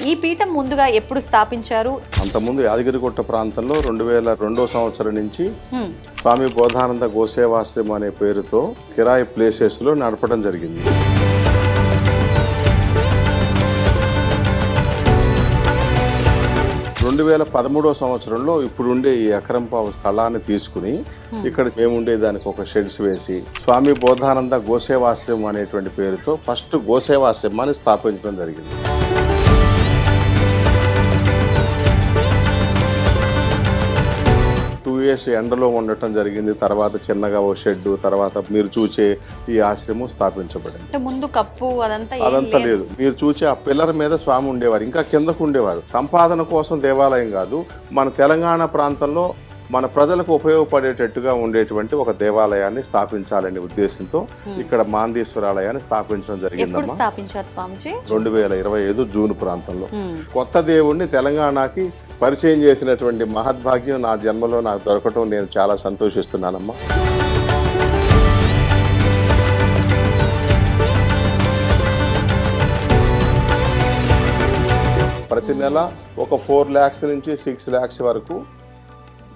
ఈ పీఠం ముందుగా ఎప్పుడు స్థాపించారు? అంతకుముందు యాదగిరిగుట్ట ప్రాంతంలో 2002 సంవత్సరం నుంచి స్వామి బోధానంద గోసేవాశ్రమం అనే పేరుతో కిరాయి ప్లేసెస్లో నడపడం జరిగింది. రెండు 2013 సంవత్సరంలో ఇప్పుడుండే ఈ ఎకరంపావు స్థలాన్ని తీసుకుని ఇక్కడ మేముండే దానికి ఒక షెడ్స్ వేసి స్వామి బోధానంద గోసేవాశ్రమం అనేటువంటి పేరుతో ఫస్ట్ గోసేవాశ్రమాన్ని స్థాపించడం జరిగింది. ఎండలో ఉండటం జరిగింది. తర్వాత చిన్నగా ఓ షెడ్, తర్వాత మీరు చూసే ఈ ఆశ్రమం స్థాపించబడింది. ముందు కప్పు అదంతా లేదు. మీరు చూసే ఆ పిల్లర్ మీద స్వామి ఉండేవారు, ఇంకా కిందకు ఉండేవారు. సంపాదన కోసం దేవాలయం కాదు, మన తెలంగాణ ప్రాంతంలో మన ప్రజలకు ఉపయోగపడేటట్టుగా ఉండేటువంటి ఒక దేవాలయాన్ని స్థాపించాలనే ఉద్దేశంతో ఇక్కడ మాందేశ్వరాలయాన్ని స్థాపించడం జరిగిందమ్మా. 2025 జూన్ ప్రాంతంలో కొత్త దేవుణ్ణి తెలంగాణకి పరిచయం చేసినటువంటి మహద్భాగ్యం నా జన్మలో నాకు దొరకటం నేను చాలా సంతోషిస్తున్నానమ్మా. ప్రతి నెల ఒక 4 lakhs నుంచి 6 lakhs వరకు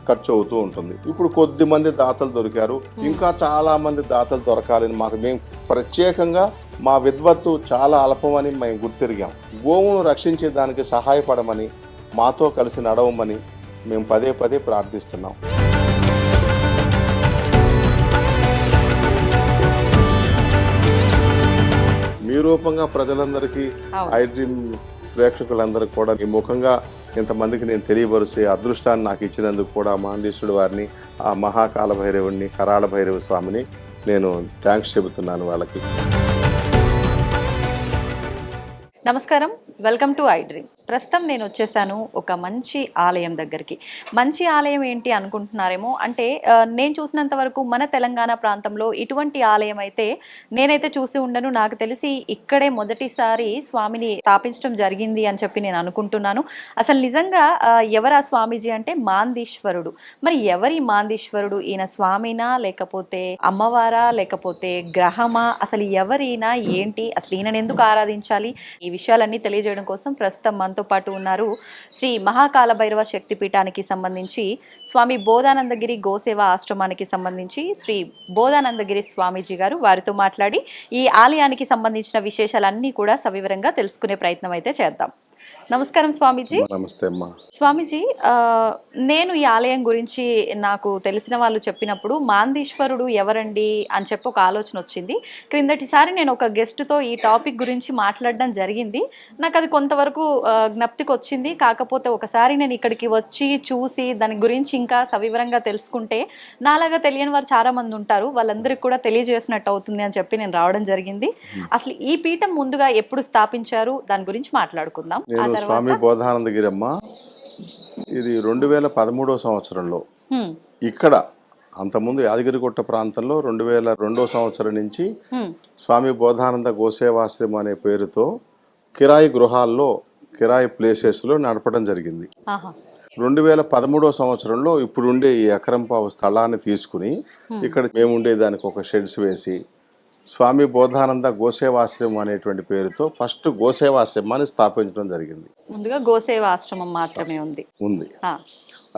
ఖర్చు అవుతూ ఉంటుంది. ఇప్పుడు కొద్ది మంది దాతలు దొరికారు, ఇంకా చాలా మంది దాతలు దొరకాలని మేము ప్రత్యేకంగా మా విద్వత్తు చాలా అల్పమని మేము గుర్తిరిగాం. గోవును రక్షించే దానికి సహాయపడమని, మాతో కలిసి నడవమని మేము పదే పదే ప్రార్థిస్తున్నాం. మీ రూపంగా ప్రజలందరికీ, ఐడ్రీమ్ ప్రేక్షకులందరికీ కూడా ఈ ముఖంగా ఇంతమందికి నేను తెలియపరిచే అదృష్టాన్ని నాకు ఇచ్చినందుకు కూడా మాందేశ్వరుడు వారిని, ఆ మహాకాల భైరవుడిని, కరాళ భైరవ స్వామిని నేను థ్యాంక్స్ చెబుతున్నాను వాళ్ళకి. నమస్కారం, వెల్కమ్ టు ఐడ్రీమ్. ప్రస్తుతం నేను వచ్చేసాను ఒక మంచి ఆలయం దగ్గరికి. మంచి ఆలయం ఏంటి అనుకుంటున్నారేమో. అంటే నేను చూసినంత వరకు మన తెలంగాణ ప్రాంతంలో ఇటువంటి ఆలయం అయితే నేనైతే చూసి ఉండను. నాకు తెలిసి ఇక్కడే మొదటిసారి స్వామిని స్థాపించడం జరిగింది అని చెప్పి నేను అనుకుంటున్నాను. అసలు నిజంగా ఎవరు ఆ స్వామీజీ అంటే మాందీశ్వరుడు. మరి ఎవరి మాందీశ్వరుడు? ఈయన స్వామినా, లేకపోతే అమ్మవారా, లేకపోతే గ్రహమా? అసలు ఎవరైనా ఏంటి, అసలు ఈయనను ఎందుకు ఆరాధించాలి? ఈ విషయాలన్నీ తెలియజేయడం కోసం ప్రస్తుతం మనతో పాటు ఉన్నారు శ్రీ మహాకాల భైరవ శక్తిపీఠానికి సంబంధించి, స్వామి బోధానందగిరి గోసేవ ఆశ్రమానికి సంబంధించి శ్రీ బోధానందగిరి స్వామీజీ గారు. వారితో మాట్లాడి ఈ ఆలయానికి సంబంధించిన విశేషాలన్నీ కూడా సవివరంగా తెలుసుకునే ప్రయత్నం అయితే చేద్దాం. నమస్కారం స్వామీజీ. నమస్తే అమ్మా. స్వామీజీ, నేను ఈ ఆలయం గురించి నాకు తెలిసిన వాళ్ళు చెప్పినప్పుడు మాందీశ్వరుడు ఎవరండి అని చెప్పి ఒక ఆలోచన వచ్చింది. క్రిందటిసారి నేను ఒక గెస్ట్తో ఈ టాపిక్ గురించి మాట్లాడడం జరిగింది. నాకు అది కొంతవరకు జ్ఞప్తికి వచ్చింది. కాకపోతే ఒకసారి నేను ఇక్కడికి వచ్చి చూసి దాని గురించి ఇంకా సవివరంగా తెలుసుకుంటే నాలాగా తెలియని వారు చాలా మంది ఉంటారు, వాళ్ళందరికీ కూడా తెలియజేసినట్టు అవుతుంది అని చెప్పి నేను రావడం జరిగింది. అసలు ఈ పీఠం ముందుగా ఎప్పుడు స్థాపించారు, దాని గురించి మాట్లాడుకుందాం. స్వామి బోధానందగిరి అమ్మ, ఇది 2013 సంవత్సరంలో ఇక్కడ, అంతకుముందు యాదగిరిగుట్ట ప్రాంతంలో 2002 సంవత్సరం నుంచి స్వామి బోధానంద గోసేవాశ్రమం అనే పేరుతో కిరాయి గృహాల్లో, కిరాయి ప్లేసెస్లో నడపడం జరిగింది. 2013 సంవత్సరంలో ఇప్పుడుండే ఈ ఎకరంపావు స్థలాన్ని తీసుకుని ఇక్కడ మేముండే దానికి ఒక షెడ్స్ వేసి స్వామి బోధానంద గోసేవాశ్రమం అనేటువంటి పేరుతో ఫస్ట్ గోసేవాశ్రమాన్ని స్థాపించడం జరిగింది. ముందుగా గోసేవ ఆశ్రమం మాత్రమే ఉంది.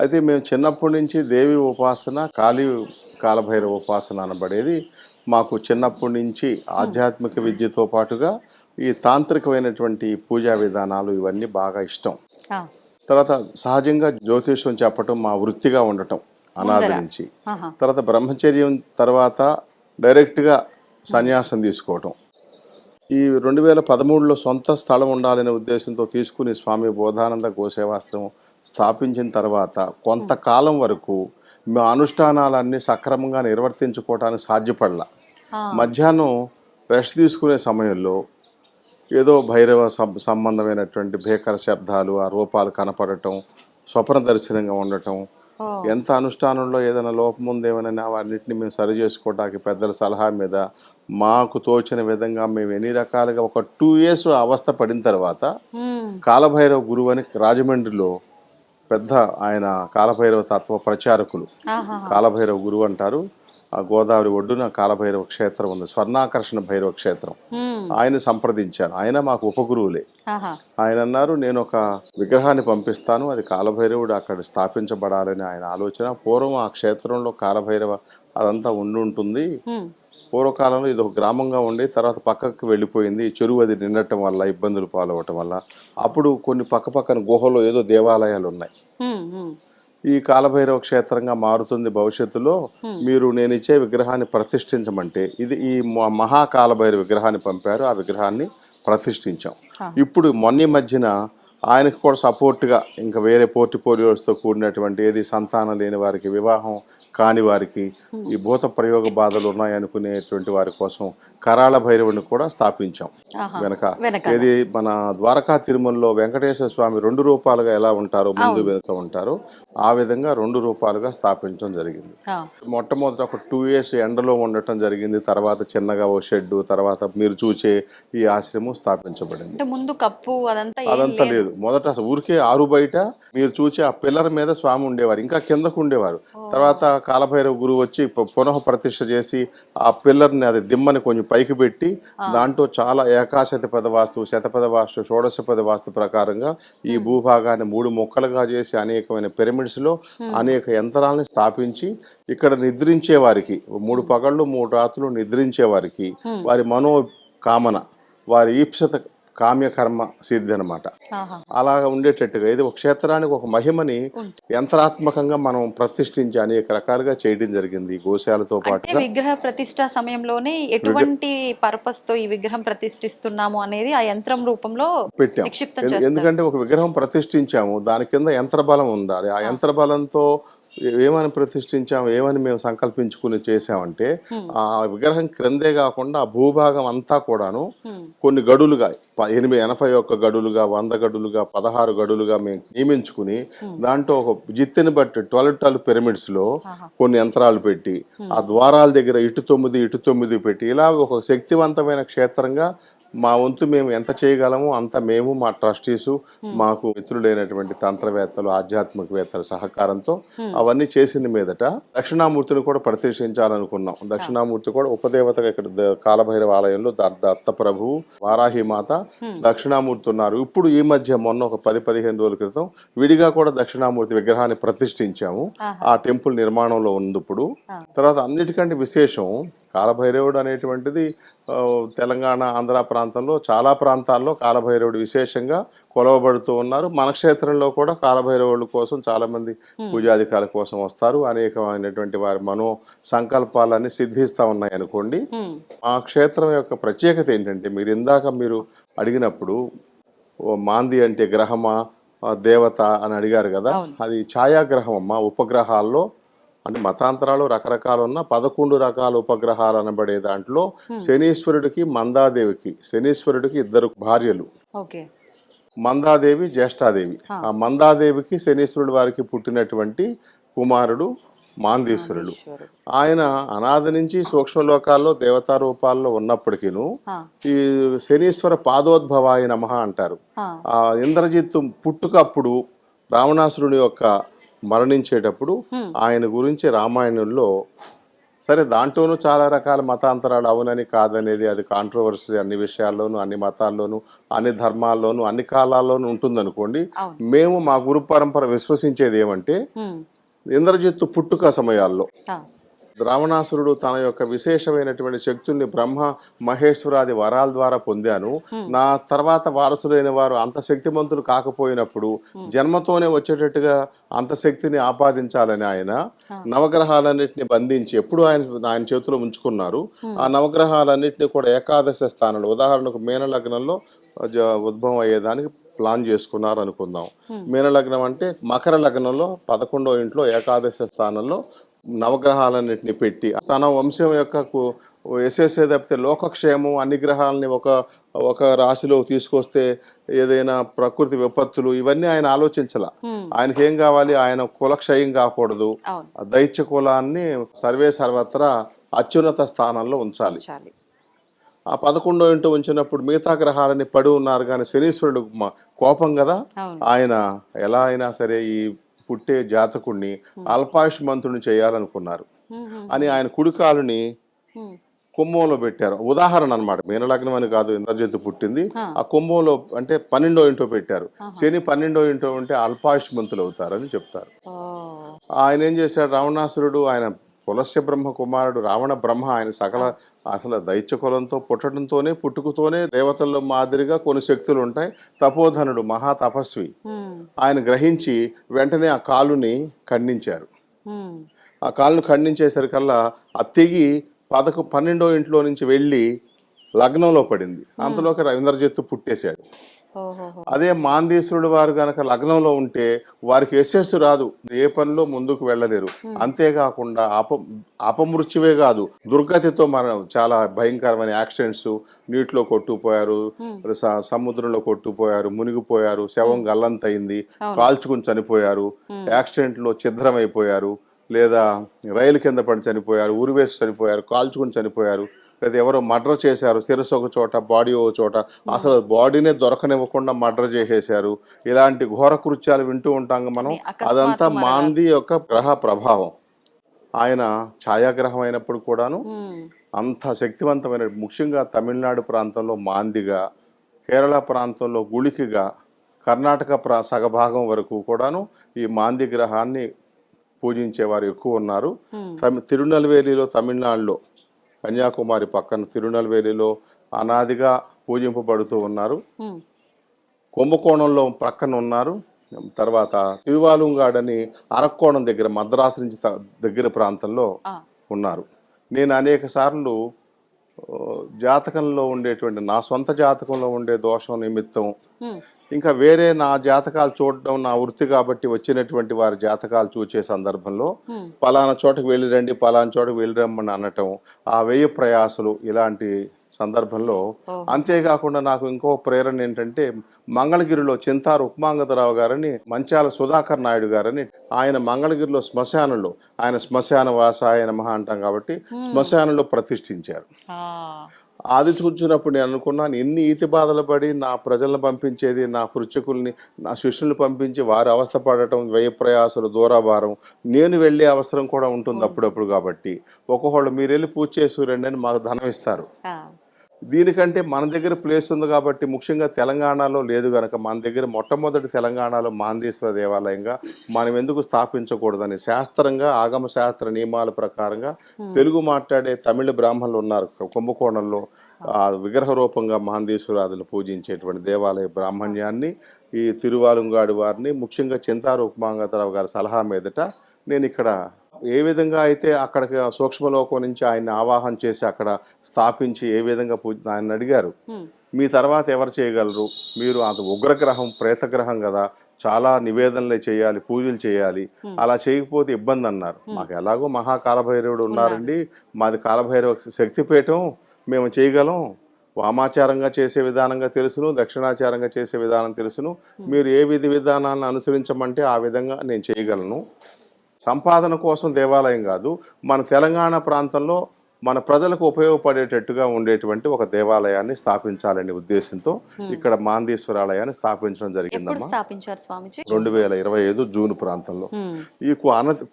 అయితే మేము చిన్నప్పటి నుంచి దేవి ఉపాసన, కాలభైరవ ఉపాసన అనబడేది మాకు చిన్నప్పటి నుంచి ఆధ్యాత్మిక విద్యతో పాటుగా ఈ తాంత్రికమైనటువంటి పూజా విధానాలు ఇవన్నీ బాగా ఇష్టం. తర్వాత సహజంగా జ్యోతిష్యం చెప్పటం మా వృత్తిగా ఉండటం అనాది నుంచి. తర్వాత బ్రహ్మచర్యం తర్వాత డైరెక్ట్గా సన్యాసం తీసుకోవటం. ఈ 2013లో సొంత స్థలం ఉండాలనే ఉద్దేశంతో తీసుకుని స్వామి బోధానంద గోసేవాశ్రమం స్థాపించిన తర్వాత కొంతకాలం వరకు మా అనుష్ఠానాలన్నీ సక్రమంగా నిర్వర్తించుకోవటానికి సాధ్యపడలా. మధ్యాహ్నం రెస్ట్ తీసుకునే సమయంలో ఏదో భైరవ సంబంధమైనటువంటి భీకర శబ్దాలు, ఆ రూపాలు కనపడటం, స్వప్న దర్శనంగా ఉండటం, ఎంత అనుష్ఠానంలో ఏదైనా లోపం ఉందేమని వాటిని మేము సరి చేసుకోవడానికి పెద్దల సలహా మీద మాకు తోచిన విధంగా మేము ఎన్ని రకాలుగా ఒక 2 years అవస్థ పడిన తర్వాత కాలభైరవ గురువు అని రాజమండ్రిలో పెద్ద ఆయన కాలభైరవ తత్వ ప్రచారకులు, కాలభైరవ గురువు అంటారు, ఆ గోదావరి ఒడ్డున కాలభైరవ క్షేత్రం ఉంది, స్వర్ణాకర్షణ భైరవ క్షేత్రం. ఆయన సంప్రదించాను, ఆయన మాకు ఉపగురువులే. ఆహా. ఆయన అన్నారు, నేను ఒక విగ్రహాన్ని పంపిస్తాను, అది కాలభైరవుడు అక్కడ స్థాపించబడాలని ఆయన ఆలోచన. పూర్వం ఆ క్షేత్రంలో కాలభైరవ అదంతా ఉంటుంది. పూర్వకాలంలో ఇది ఒక గ్రామంగా ఉండి తర్వాత పక్కకు వెళ్ళిపోయింది, చెరువు అది నిండటం వల్ల ఇబ్బందులు పాలవటం వల్ల. అప్పుడు కొన్ని పక్కన గుహలో ఏదో దేవాలయాలు ఉన్నాయి. ఈ కాలభైరవ క్షేత్రంగా మారుతుంది భవిష్యత్తులో, మీరు నేను ఇచ్చే విగ్రహాన్ని ప్రతిష్ఠించమంటే ఇది ఈ మహాకాలభైరవ విగ్రహాన్ని పంపారు. ఆ విగ్రహాన్ని ప్రతిష్ఠించాం. ఇప్పుడు మొన్న మధ్యన ఆయనకు కూడా సపోర్ట్గా ఇంకా వేరే పోర్ట్ఫోలియోస్తో కూడినటువంటి ఏది సంతానం లేని వారికి, వివాహం కాని వారికి, ఈ భూత ప్రయోగ బాధలు ఉన్నాయనుకునేటువంటి వారి కోసం కరాళ భైరవుని కూడా స్థాపించాం వెనక. ఇది మన ద్వారకా తిరుమలలో వెంకటేశ్వర స్వామి 2 రూపాలుగా ఎలా ఉంటారో, ముందు వెనుక ఉంటారో, ఆ విధంగా 2 రూపాలుగా స్థాపించడం జరిగింది. మొట్టమొదట ఒక 2 years ఎండలో ఉండటం జరిగింది. తర్వాత చిన్నగా ఓ షెడ్, తర్వాత మీరు చూసే ఈ ఆశ్రమం స్థాపించబడింది. ముందు కప్పు అదంతా లేదు. మొదట అసలు ఊరికే ఆరు బయట మీరు చూసే ఆ పిల్లర్ మీద స్వామి ఉండేవారు, ఇంకా కిందకు ఉండేవారు. తర్వాత కాలభైరవ గురువు వచ్చి పునః ప్రతిష్ఠ చేసి ఆ పిల్లర్ని, అది దిమ్మని కొంచెం పైకి పెట్టి దాంట్లో చాలా ఏకాశతపద వాస్తు, శతపద వాస్తు, షోడశపద వాస్తు ప్రకారంగా ఈ భూభాగాన్ని 3 ముక్కలుగా చేసి అనేకమైన పిరమిడ్స్లో అనేక యంత్రాలను స్థాపించి ఇక్కడ నిద్రించే వారికి 3 పగళ్ళు 3 రాత్రులు నిద్రించే వారికి వారి మనోకామన, వారి ఈప్సత కామ్యకర్మ సిద్ధి అనమాట. అలాగా ఉండేటట్టుగా ఇది ఒక క్షేత్రానికి ఒక మహిమని యంత్రాత్మకంగా మనం ప్రతిష్ఠించి అనేక రకాలుగా చేయడం జరిగింది. గోశాలతో పాటు విగ్రహ ప్రతిష్ట సమయంలోనే ఎటువంటి పర్పస్ తో ఈ విగ్రహం ప్రతిష్ఠిస్తున్నాము అనేది ఆ యంత్రం రూపంలో పెట్టాం. ఎందుకంటే ఒక విగ్రహం ప్రతిష్ఠించాము, దాని కింద యంత్ర బలం ఉండాలి. ఆ యంత్ర బలంతో ఏమని ప్రతిష్ఠించాము, ఏమని మేము సంకల్పించుకుని చేసామంటే, ఆ విగ్రహం క్రిందే కాకుండా ఆ భూభాగం అంతా కూడాను కొన్ని గడులుగా 81 గడులుగా, 100 గడులుగా, 16 గడులుగా మేము నియమించుకుని దాంట్లో ఒక జిత్తిని బట్టి 12 పిరమిడ్స్ లో కొన్ని యంత్రాలు పెట్టి ఆ ద్వారాల దగ్గర ఇటు 9 పెట్టి ఇలా ఒక శక్తివంతమైన క్షేత్రంగా మా వంతు మేము ఎంత చేయగలమో అంత మేము, మా ట్రస్టీసు, మాకు మిత్రులైనటువంటి తంత్రవేత్తలు, ఆధ్యాత్మికవేత్తల సహకారంతో అవన్నీ చేసిన మీదట దక్షిణామూర్తిని కూడా ప్రతిష్ఠించాలనుకున్నాం. దక్షిణామూర్తి కూడా ఉపదేవతగా ఇక్కడ కాలభైరవ ఆలయంలో దత్తప్రభువు, వారాహిమాత, దక్షిణామూర్తి ఉన్నారు. ఇప్పుడు ఈ మధ్య మొన్న ఒక 10-15 రోజుల క్రితం విడిగా కూడా దక్షిణామూర్తి విగ్రహాన్ని ప్రతిష్ఠించాము. ఆ టెంపుల్ నిర్మాణంలో ఉంది ఇప్పుడు. తర్వాత అన్నిటికంటే విశేషం, కాలభైరవుడు అనేటువంటిది తెలంగాణ, ఆంధ్ర ప్రాంతంలో చాలా ప్రాంతాల్లో కాలభైరవుడు విశేషంగా కొలవబడుతూ ఉన్నారు. మన క్షేత్రంలో కూడా కాలభైరవుల కోసం చాలామంది పూజాధికారుల కోసం వస్తారు. అనేకమైనటువంటి వారి మనో సంకల్పాలన్నీ సిద్ధిస్తూ ఉన్నాయి అనుకోండి. ఆ క్షేత్రం యొక్క ప్రత్యేకత ఏంటంటే, మీరు అడిగినప్పుడు మాంది అంటే గ్రహమా దేవత అని అడిగారు కదా, అది ఛాయాగ్రహం అమ్మ. ఉపగ్రహాల్లో అంటే మతాంతరాలు రకరకాలు ఉన్న 11 రకాల ఉపగ్రహాలు అనబడే దాంట్లో శనీశ్వరుడికి, మందాదేవికి, శనీశ్వరుడికి 2 భార్యలు, మందాదేవి, జ్యేష్ఠాదేవి. ఆ మందాదేవికి శనీశ్వరుడు వారికి పుట్టినటువంటి కుమారుడు మాందీశ్వరుడు. ఆయన అనాది నుంచి సూక్ష్మలోకాల్లో దేవతా రూపాల్లో ఉన్నప్పటికీను ఈ శనీశ్వర పాదోద్భవాయ నమః అంటారు. ఆ ఇంద్రజిత్తు పుట్టుకప్పుడు రావణాసురుని యొక్క మరణించేటప్పుడు ఆయన గురించి రామాయణంలో, సరే దాంట్లోనూ చాలా రకాల మతాంతరాలు అవునని కాదనేది, అది కాంట్రవర్సీ అన్ని విషయాల్లోనూ, అన్ని మతాల్లోనూ, అన్ని ధర్మాల్లోనూ, అన్ని కాలాల్లోనూ ఉంటుందనుకోండి. మేము మా గురు పరంపర విశ్వసించేది ఏమంటే, ఇంద్రజిత్తు పుట్టుక సమయాల్లో రావణాసురుడు తన యొక్క విశేషమైనటువంటి శక్తుల్ని బ్రహ్మ మహేశ్వరాది వరాల ద్వారా పొందాను, నా తర్వాత వారసులైన వారు అంత శక్తిమంతులు కాకపోయినప్పుడు జన్మతోనే వచ్చేటట్టుగా అంత శక్తిని ఆపాదించాలని ఆయన నవగ్రహాలన్నింటినీ బంధించి ఎప్పుడు ఆయన చేతిలో ఉంచుకున్నారు. ఆ నవగ్రహాలన్నింటినీ కూడా ఏకాదశ స్థానంలో, ఉదాహరణకు మీన లగ్నంలో ఉద్భవం అయ్యేదానికి ప్లాన్ చేసుకున్నారు అనుకుందాం. మీన లగ్నం అంటే మకర లగ్నంలో 11వ ఇంట్లో ఏకాదశ స్థానంలో నవగ్రహాలన్నింటినీ పెట్టి తన వంశం యొక్క యశస్సే తప్పితే లోకక్షేమం, అన్ని గ్రహాలని ఒక రాశిలో తీసుకొస్తే ఏదైనా ప్రకృతి విపత్తులు ఇవన్నీ ఆయన ఆలోచించాల. ఆయనకి ఏం కావాలి, ఆయన కులక్షయం కాకూడదు, దైత్య కులాన్ని సర్వే సర్వత్రా అత్యున్నత స్థానంలో ఉంచాలి. ఆ 11వ ఇంట ఉంచినప్పుడు మిగతా గ్రహాలని పడి ఉన్నారు, కానీ శనీశ్వరుడు కోపం కదా, ఆయన ఎలా అయినా సరే ఈ పుట్టే జాతకుడిని అల్పాయుష్మంతుడిని చేయాలనుకున్నారు. అని ఆయన కుడికాలుని కుంభంలో పెట్టారు. ఉదాహరణ అనమాట, మీనలగ్నం అని కాదు, ఇంద్రజిత్తు పుట్టింది ఆ కుంభంలో, అంటే 12వ ఇంట్లో పెట్టారు. శని 12వ ఇంట్లో ఉంటే అల్పాయుష్మంతులు అవుతారని చెప్తారు. ఆయన ఏం చేశాడు, రావణాసురుడు ఆయన పులస్య బ్రహ్మ కుమారుడు రావణ బ్రహ్మ, ఆయన సకల అసలు దైత్య కులంతో పుట్టడంతోనే పుట్టుకతోనే దేవతల్లో మాదిరిగా కొన్ని శక్తులు ఉంటాయి. తపోధనుడు మహా తపస్వి. ఆయన గ్రహించి వెంటనే ఆ కాలుని ఖండించారు. ఆ కాలును ఖండించేసరికల్లా ఆ తెగి 12వ ఇంట్లో నుంచి వెళ్ళి లగ్నంలో పడింది. అంతలోకి ఇంద్రజిత్తు పుట్టేశాడు. అదే మాందీశ్వరుడు వారు గనక లగ్నంలో ఉంటే వారికి యశస్సు రాదు, ఏ పనిలో ముందుకు వెళ్ళలేరు. అంతేకాకుండా అపమృత్యువే కాదు, దుర్గతితో మనం చాలా భయంకరమైన యాక్సిడెంట్స్, నీటిలో కొట్టుకుపోయారు, సముద్రంలో కొట్టుకుపోయారు, మునిగిపోయారు, శవం గల్లంతయింది, కాల్చుకుని చనిపోయారు, యాక్సిడెంట్లో ఛిద్రమైపోయారు, లేదా రైలు కింద పడి చనిపోయారు, ఉరివేసి చనిపోయారు, కాల్చుకుని చనిపోయారు, లేదా ఎవరో మర్డర్ చేశారు, శిరస్సు ఒక చోట బాడీ ఒక చోట, అసలు బాడీనే దొరకనివ్వకుండా మర్డర్ చేసేశారు. ఇలాంటి ఘోర కృత్యాలు వింటూ ఉంటాం మనం. అదంతా మాంది యొక్క గ్రహ ప్రభావం. ఆయన ఛాయాగ్రహం అయినప్పుడు కూడాను అంత శక్తివంతమైన, ముఖ్యంగా తమిళనాడు ప్రాంతంలో మాందిగా, కేరళ ప్రాంతంలో గుళికిగా, కర్ణాటక సగభాగం వరకు కూడాను ఈ మాంది గ్రహాన్ని పూజించేవారు ఎక్కువ ఉన్నారు. తిరునల్వేలిలో, తమిళనాడులో, కన్యాకుమారి పక్కన తిరునల్వేలిలో అనాదిగా పూజింపబడుతూ ఉన్నారు. కుంభకోణంలో ప్రక్కన ఉన్నారు. తర్వాత తిరువాలుంగాడని అరక్కోణం దగ్గర, మద్రాసు నుంచి దగ్గర ప్రాంతంలో ఉన్నారు. నేను అనేక సార్లు జాతకంలో ఉండేటువంటి, నా సొంత జాతకంలో ఉండే దోషం నిమిత్తం, ఇంకా వేరే నా జాతకాలు చూడడం నా వృత్తి కాబట్టి వచ్చినటువంటి వారి జాతకాలు చూసే సందర్భంలో పలానా చోటకు వెళ్ళి రండి, పలానా చోటకు వెళ్ళి రమ్మని అనటం, ఆ వ్యయ ప్రయాసలు, ఇలాంటి సందర్భంలో. అంతేకాకుండా నాకు ఇంకో ప్రేరణ ఏంటంటే, మంగళగిరిలో చింతారు ఉప్మాంగదరావు గారని, మంచాల సుధాకర్ నాయుడు గారని, ఆయన మంగళగిరిలో శ్మశానంలో, ఆయన శ్మశాన వాసాయ నమః అంటాం కాబట్టి శ్మశానంలో ప్రతిష్ఠించారు. అది చూసినప్పుడు నేను అనుకున్నాను, ఎన్ని ఈతి బాధలు పడి నా ప్రజలను పంపించేది, నా పృచ్ఛకుల్ని, నా శిష్యుల్ని పంపించి వారి అవస్థ పడటం, వ్యయ ప్రయాసాలు, దూరాభారం, నేను వెళ్ళే అవసరం కూడా ఉంటుంది అప్పుడప్పుడు. కాబట్టి ఒక్కొక్కళ్ళు మీరు వెళ్ళి పూజ చేసి రండి అని మాకు ధనం ఇస్తారు. దీనికంటే మన దగ్గర ప్లేస్ ఉంది కాబట్టి, ముఖ్యంగా తెలంగాణలో లేదు కనుక, మన దగ్గర మొట్టమొదటి తెలంగాణలో మాందేశ్వర దేవాలయంగా మనం ఎందుకు స్థాపించకూడదని శాస్త్రంగా, ఆగమ శాస్త్ర నియమాల ప్రకారంగా తెలుగు మాట్లాడే తమిళ బ్రాహ్మణులు ఉన్నారు కుంభకోణంలో. విగ్రహ రూపంగా మాందేశ్వరాదులను పూజించేటువంటి దేవాలయ బ్రాహ్మణ్యాన్ని, ఈ తిరువాలుంగాడు వారిని, ముఖ్యంగా చింతారు ఉప్మాంగతరావు గారి సలహా మీదట నేను ఇక్కడ ఏ విధంగా అయితే అక్కడికి సూక్ష్మలోకం నుంచి ఆయన్ని ఆవాహన చేసి అక్కడ స్థాపించి ఏ విధంగా ఆయన అడిగారు, మీ తర్వాత ఎవరు చేయగలరు, మీరు అంత ఉగ్రగ్రహం, ప్రేతగ్రహం కదా, చాలా నివేదనలే చేయాలి, పూజలు చేయాలి, అలా చేయకపోతే ఇబ్బంది అన్నారు. మాకు ఎలాగో మహాకాలభైరవుడు ఉన్నారండి, మాది కాలభైరవ శక్తిపీఠం, మేము చేయగలం, వామాచారంగా చేసే విధానంగా తెలుసును, దక్షిణాచారంగా చేసే విధానం తెలుసును, మీరు ఏ విధి విధానాన్ని అనుసరించమంటే ఆ విధంగా నేను చేయగలను. సంపాదన కోసం దేవాలయం కాదు, మన తెలంగాణ ప్రాంతంలో మన ప్రజలకు ఉపయోగపడేటట్టుగా ఉండేటువంటి ఒక దేవాలయాన్ని స్థాపించాలనే ఉద్దేశంతో ఇక్కడ మాందేశ్వరాలయాన్ని స్థాపించడం జరిగిందమ్మా. 2025 జూన్ ప్రాంతంలో. ఈ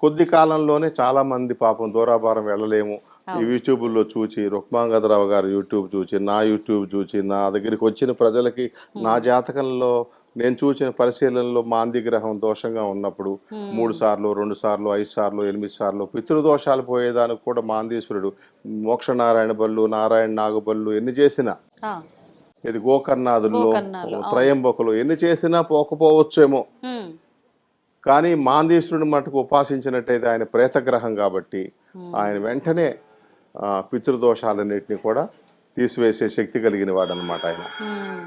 కొద్ది కాలంలోనే చాలా మంది పాపం దూరాభారం వెళ్ళలేము, ఈ యూట్యూబ్లో చూచి, రుక్మాంగదరావు గారు యూట్యూబ్ చూచి, నా యూట్యూబ్ చూచి, నా దగ్గరికి వచ్చిన ప్రజలకి నా జాతకంలో నేను చూసిన పరిశీలనలో మాంది గ్రహం దోషంగా ఉన్నప్పుడు 3 సార్లు, 2 సార్లు, 5 సార్లు, 8 సార్లు పితృదోషాలు పోయేదానికి కూడా మాందీశ్వరుడు మోక్షనారాయణ బళ్ళు, నారాయణ నాగబళ్ళు ఎన్ని చేసినా, ఇది గోకర్ణాదుల్లో, త్రయంబకులు ఎన్ని చేసినా పోకపోవచ్చేమో, కానీ మాందీశ్వరుని మటుకు ఉపాసించినట్టయితే ఆయన ప్రేతగ్రహం కాబట్టి ఆయన వెంటనే పితృదోషాలన్నింటినీ కూడా తీసివేసే శక్తి కలిగిన వాడు అనమాట ఆయన.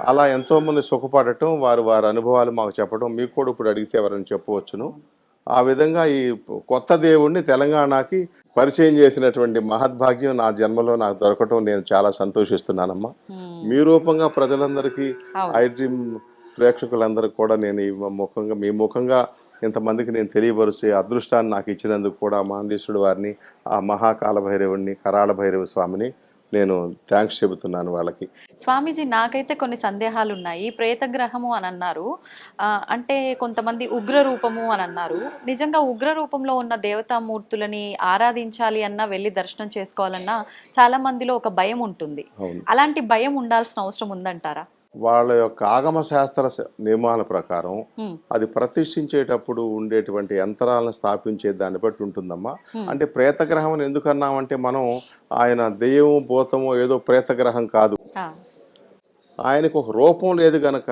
అలా ఎంతోమంది సుఖపడటం, వారి అనుభవాలు మాకు చెప్పడం, మీకు కూడా ఇప్పుడు అడిగితే ఎవరైనా చెప్పవచ్చును. ఆ విధంగా ఈ కొత్త దేవుణ్ణి తెలంగాణకి పరిచయం చేసినటువంటి మహద్భాగ్యం నా జన్మలో నాకు దొరకటం నేను చాలా సంతోషిస్తున్నానమ్మా. మీ రూపంగా ప్రజలందరికీ, ఐడ్రీమ్ ప్రేక్షకులందరికీ కూడా నేను మీ ముఖంగా ఇంతమందికి నేను తెలియపరిచే అదృష్టాన్ని నాకు ఇచ్చినందుకు కూడా మాందేశ్వరుడు వారిని, ఆ మహాకాల భైరవుడిని, కరాళ భైరవ స్వామిని నేను థ్యాంక్స్ చెబుతున్నాను వాళ్ళకి. స్వామీజీ, నాకైతే కొన్ని సందేహాలు ఉన్నాయి. ప్రేతగ్రహము అని అన్నారు. అంటే కొంతమంది ఉగ్ర రూపము అని అన్నారు. నిజంగా ఉగ్ర రూపంలో ఉన్న దేవతామూర్తులని ఆరాధించాలి అన్నా, వెళ్ళి దర్శనం చేసుకోవాలన్నా చాలా మందిలో ఒక భయం ఉంటుంది. అవును. అలాంటి భయం ఉండాల్సిన అవసరం ఉందంటారా? వాళ్ళ యొక్క ఆగమ శాస్త్ర నియమాల ప్రకారం హ్మ్. అది ప్రతిష్ఠించేటప్పుడు ఉండేటువంటి యంత్రాలను స్థాపించే దాన్ని బట్టి ఉంటుందమ్మా. అంటే ప్రేతగ్రహం అని ఎందుకన్నామంటే మనం ఆయన దెయ్యము భూతము ఏదో ప్రేతగ్రహం కాదు, ఆ. ఆయనకు ఒక రూపం లేదు గనక.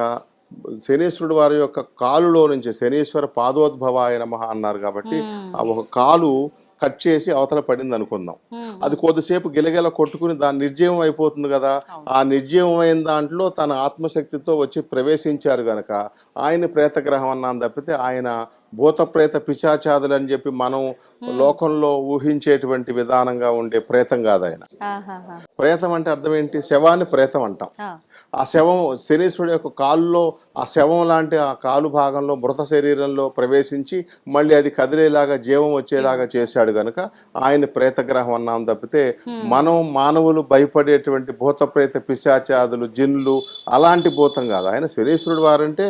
శనీశ్వరుడు వారి యొక్క కాలులో నుంచి శనీశ్వర పాదోద్భవాయ నమః అన్నారు కాబట్టి ఆ ఒక కాలు కట్ చేసి అవతల పడింది అనుకుందాం. అది కొద్దిసేపు గిలగిల కొట్టుకుని దాని నిర్జీవం అయిపోతుంది కదా. ఆ నిర్జీవమైన దాంట్లో తన ఆత్మశక్తితో వచ్చి ప్రవేశించారు గనక ఆయన ప్రేతగ్రహం అన్నాను తప్పితే ఆయన భూత ప్రేత పిశాచాదులు అని చెప్పి మనం లోకంలో ఊహించేటువంటి విధానంగా ఉండే ప్రేతం కాదు ఆయన. ఆహాహా. ప్రేతం అంటే అర్థం ఏంటి? శవాన్ని ప్రేతం అంటాం. ఆ. ఆ శవం శనీశ్వరుడు యొక్క కాలులో ఆ శవం లాంటి ఆ కాలు భాగంలో మృత శరీరంలో ప్రవేశించి మళ్ళీ అది కదిలేలాగా జీవం వచ్చేలాగా చేశాడు గనుక ఆయన ప్రేతగ్రహం అన్నాం తప్పితే మనం మానవులు భయపడేటువంటి భూత ప్రేత పిశాచాదులు జిన్లు అలాంటి భూతం కాదు. ఆయన శనీశ్వరుడు వారంటే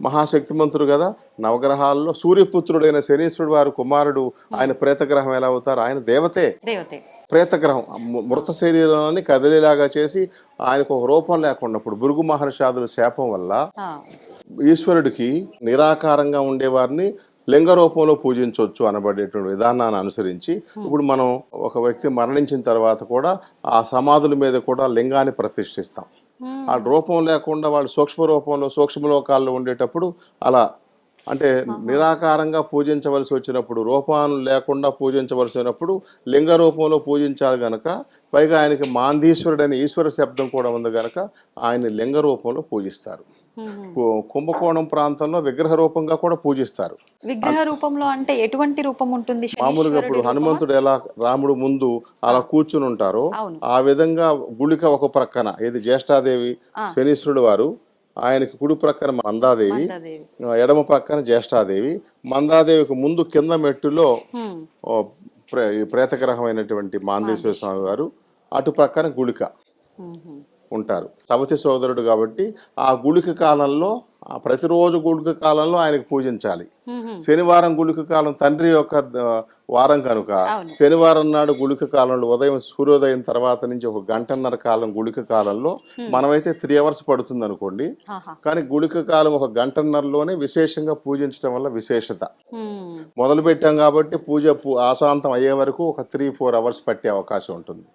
మహాశక్తిమంతుడు కదా. నవగ్రహాల్లో సూర్యపుత్రుడైన శనీశ్వరుడు వారి కుమారుడు. ఆయన ప్రేతగ్రహం ఎలా అవుతారు? ఆయన దేవతే. దేవతే. ప్రేతగ్రహం మృత శరీరాన్ని కదిలేలాగా చేసి ఆయనకు ఒక రూపం లేకున్నప్పుడు భృగు మహర్షాదుల శాపం వల్ల ఈశ్వరుడికి నిరాకారంగా ఉండేవారిని లింగ రూపంలో పూజించవచ్చు అనబడేటువంటి విధానాన్ని అనుసరించి ఇప్పుడు మనం ఒక వ్యక్తి మరణించిన తర్వాత కూడా ఆ సమాధుల మీద కూడా లింగాన్ని ప్రతిష్ఠిస్తాం. ఆ రూపం లేకుండా వాళ్ళు సూక్ష్మ రూపంలో సూక్ష్మలోకాల్లో ఉండేటప్పుడు అలా అంటే నిరాకారంగా పూజించవలసి వచ్చినప్పుడు, రూపాన్ని లేకుండా పూజించవలసి అయినప్పుడు లింగ రూపంలో పూజించాలి గనక, పైగా ఆయనకి మాంధీశ్వరుడు అనే ఈశ్వర శబ్దం కూడా ఉంది గనక ఆయన లింగ రూపంలో పూజిస్తారు. కుంభకోణం ప్రాంతంలో విగ్రహ రూపంగా కూడా పూజిస్తారు. విగ్రహ రూపంలో అంటే ఎటువంటి రూపం ఉంటుంది? మామూలుగా ఇప్పుడు హనుమంతుడు ఎలా రాముడు ముందు అలా కూర్చుని ఉంటారో ఆ విధంగా గుళిక ఒక ప్రక్కన ఏది జ్యేష్ఠాదేవి శనీశ్వరుడు వారు, ఆయనకి కుడి ప్రక్కన మందాదేవి, ఎడమ ప్రక్కన జ్యేష్ఠాదేవి. మందాదేవికి ముందు కింద మెట్టులో ప్రేతగ్రహమైనటువంటి మాందేశ్వర స్వామి వారు, అటు ప్రక్కన గుళిక ఉంటారు. సవతి సోదరుడు కాబట్టి ఆ గుళిక కాలంలో ప్రతిరోజు గుళిక కాలంలో ఆయనకు పూజించాలి. శనివారం గుళిక కాలం తండ్రి యొక్క వారం కనుక శనివారం నాడు గుళిక కాలంలో ఉదయం సూర్యోదయం తర్వాత నుంచి ఒక గంటన్నర కాలం గుళిక కాలంలో మనమైతే 3 hours పడుతుంది అనుకోండి, కానీ గుళిక కాలం ఒక గంటన్నరలోనే విశేషంగా పూజించడం వల్ల విశేషత. మొదలు పెట్టాం కాబట్టి పూజ ఆశాంతం అయ్యే వరకు ఒక 3-4 hours పట్టే అవకాశం ఉంటుంది.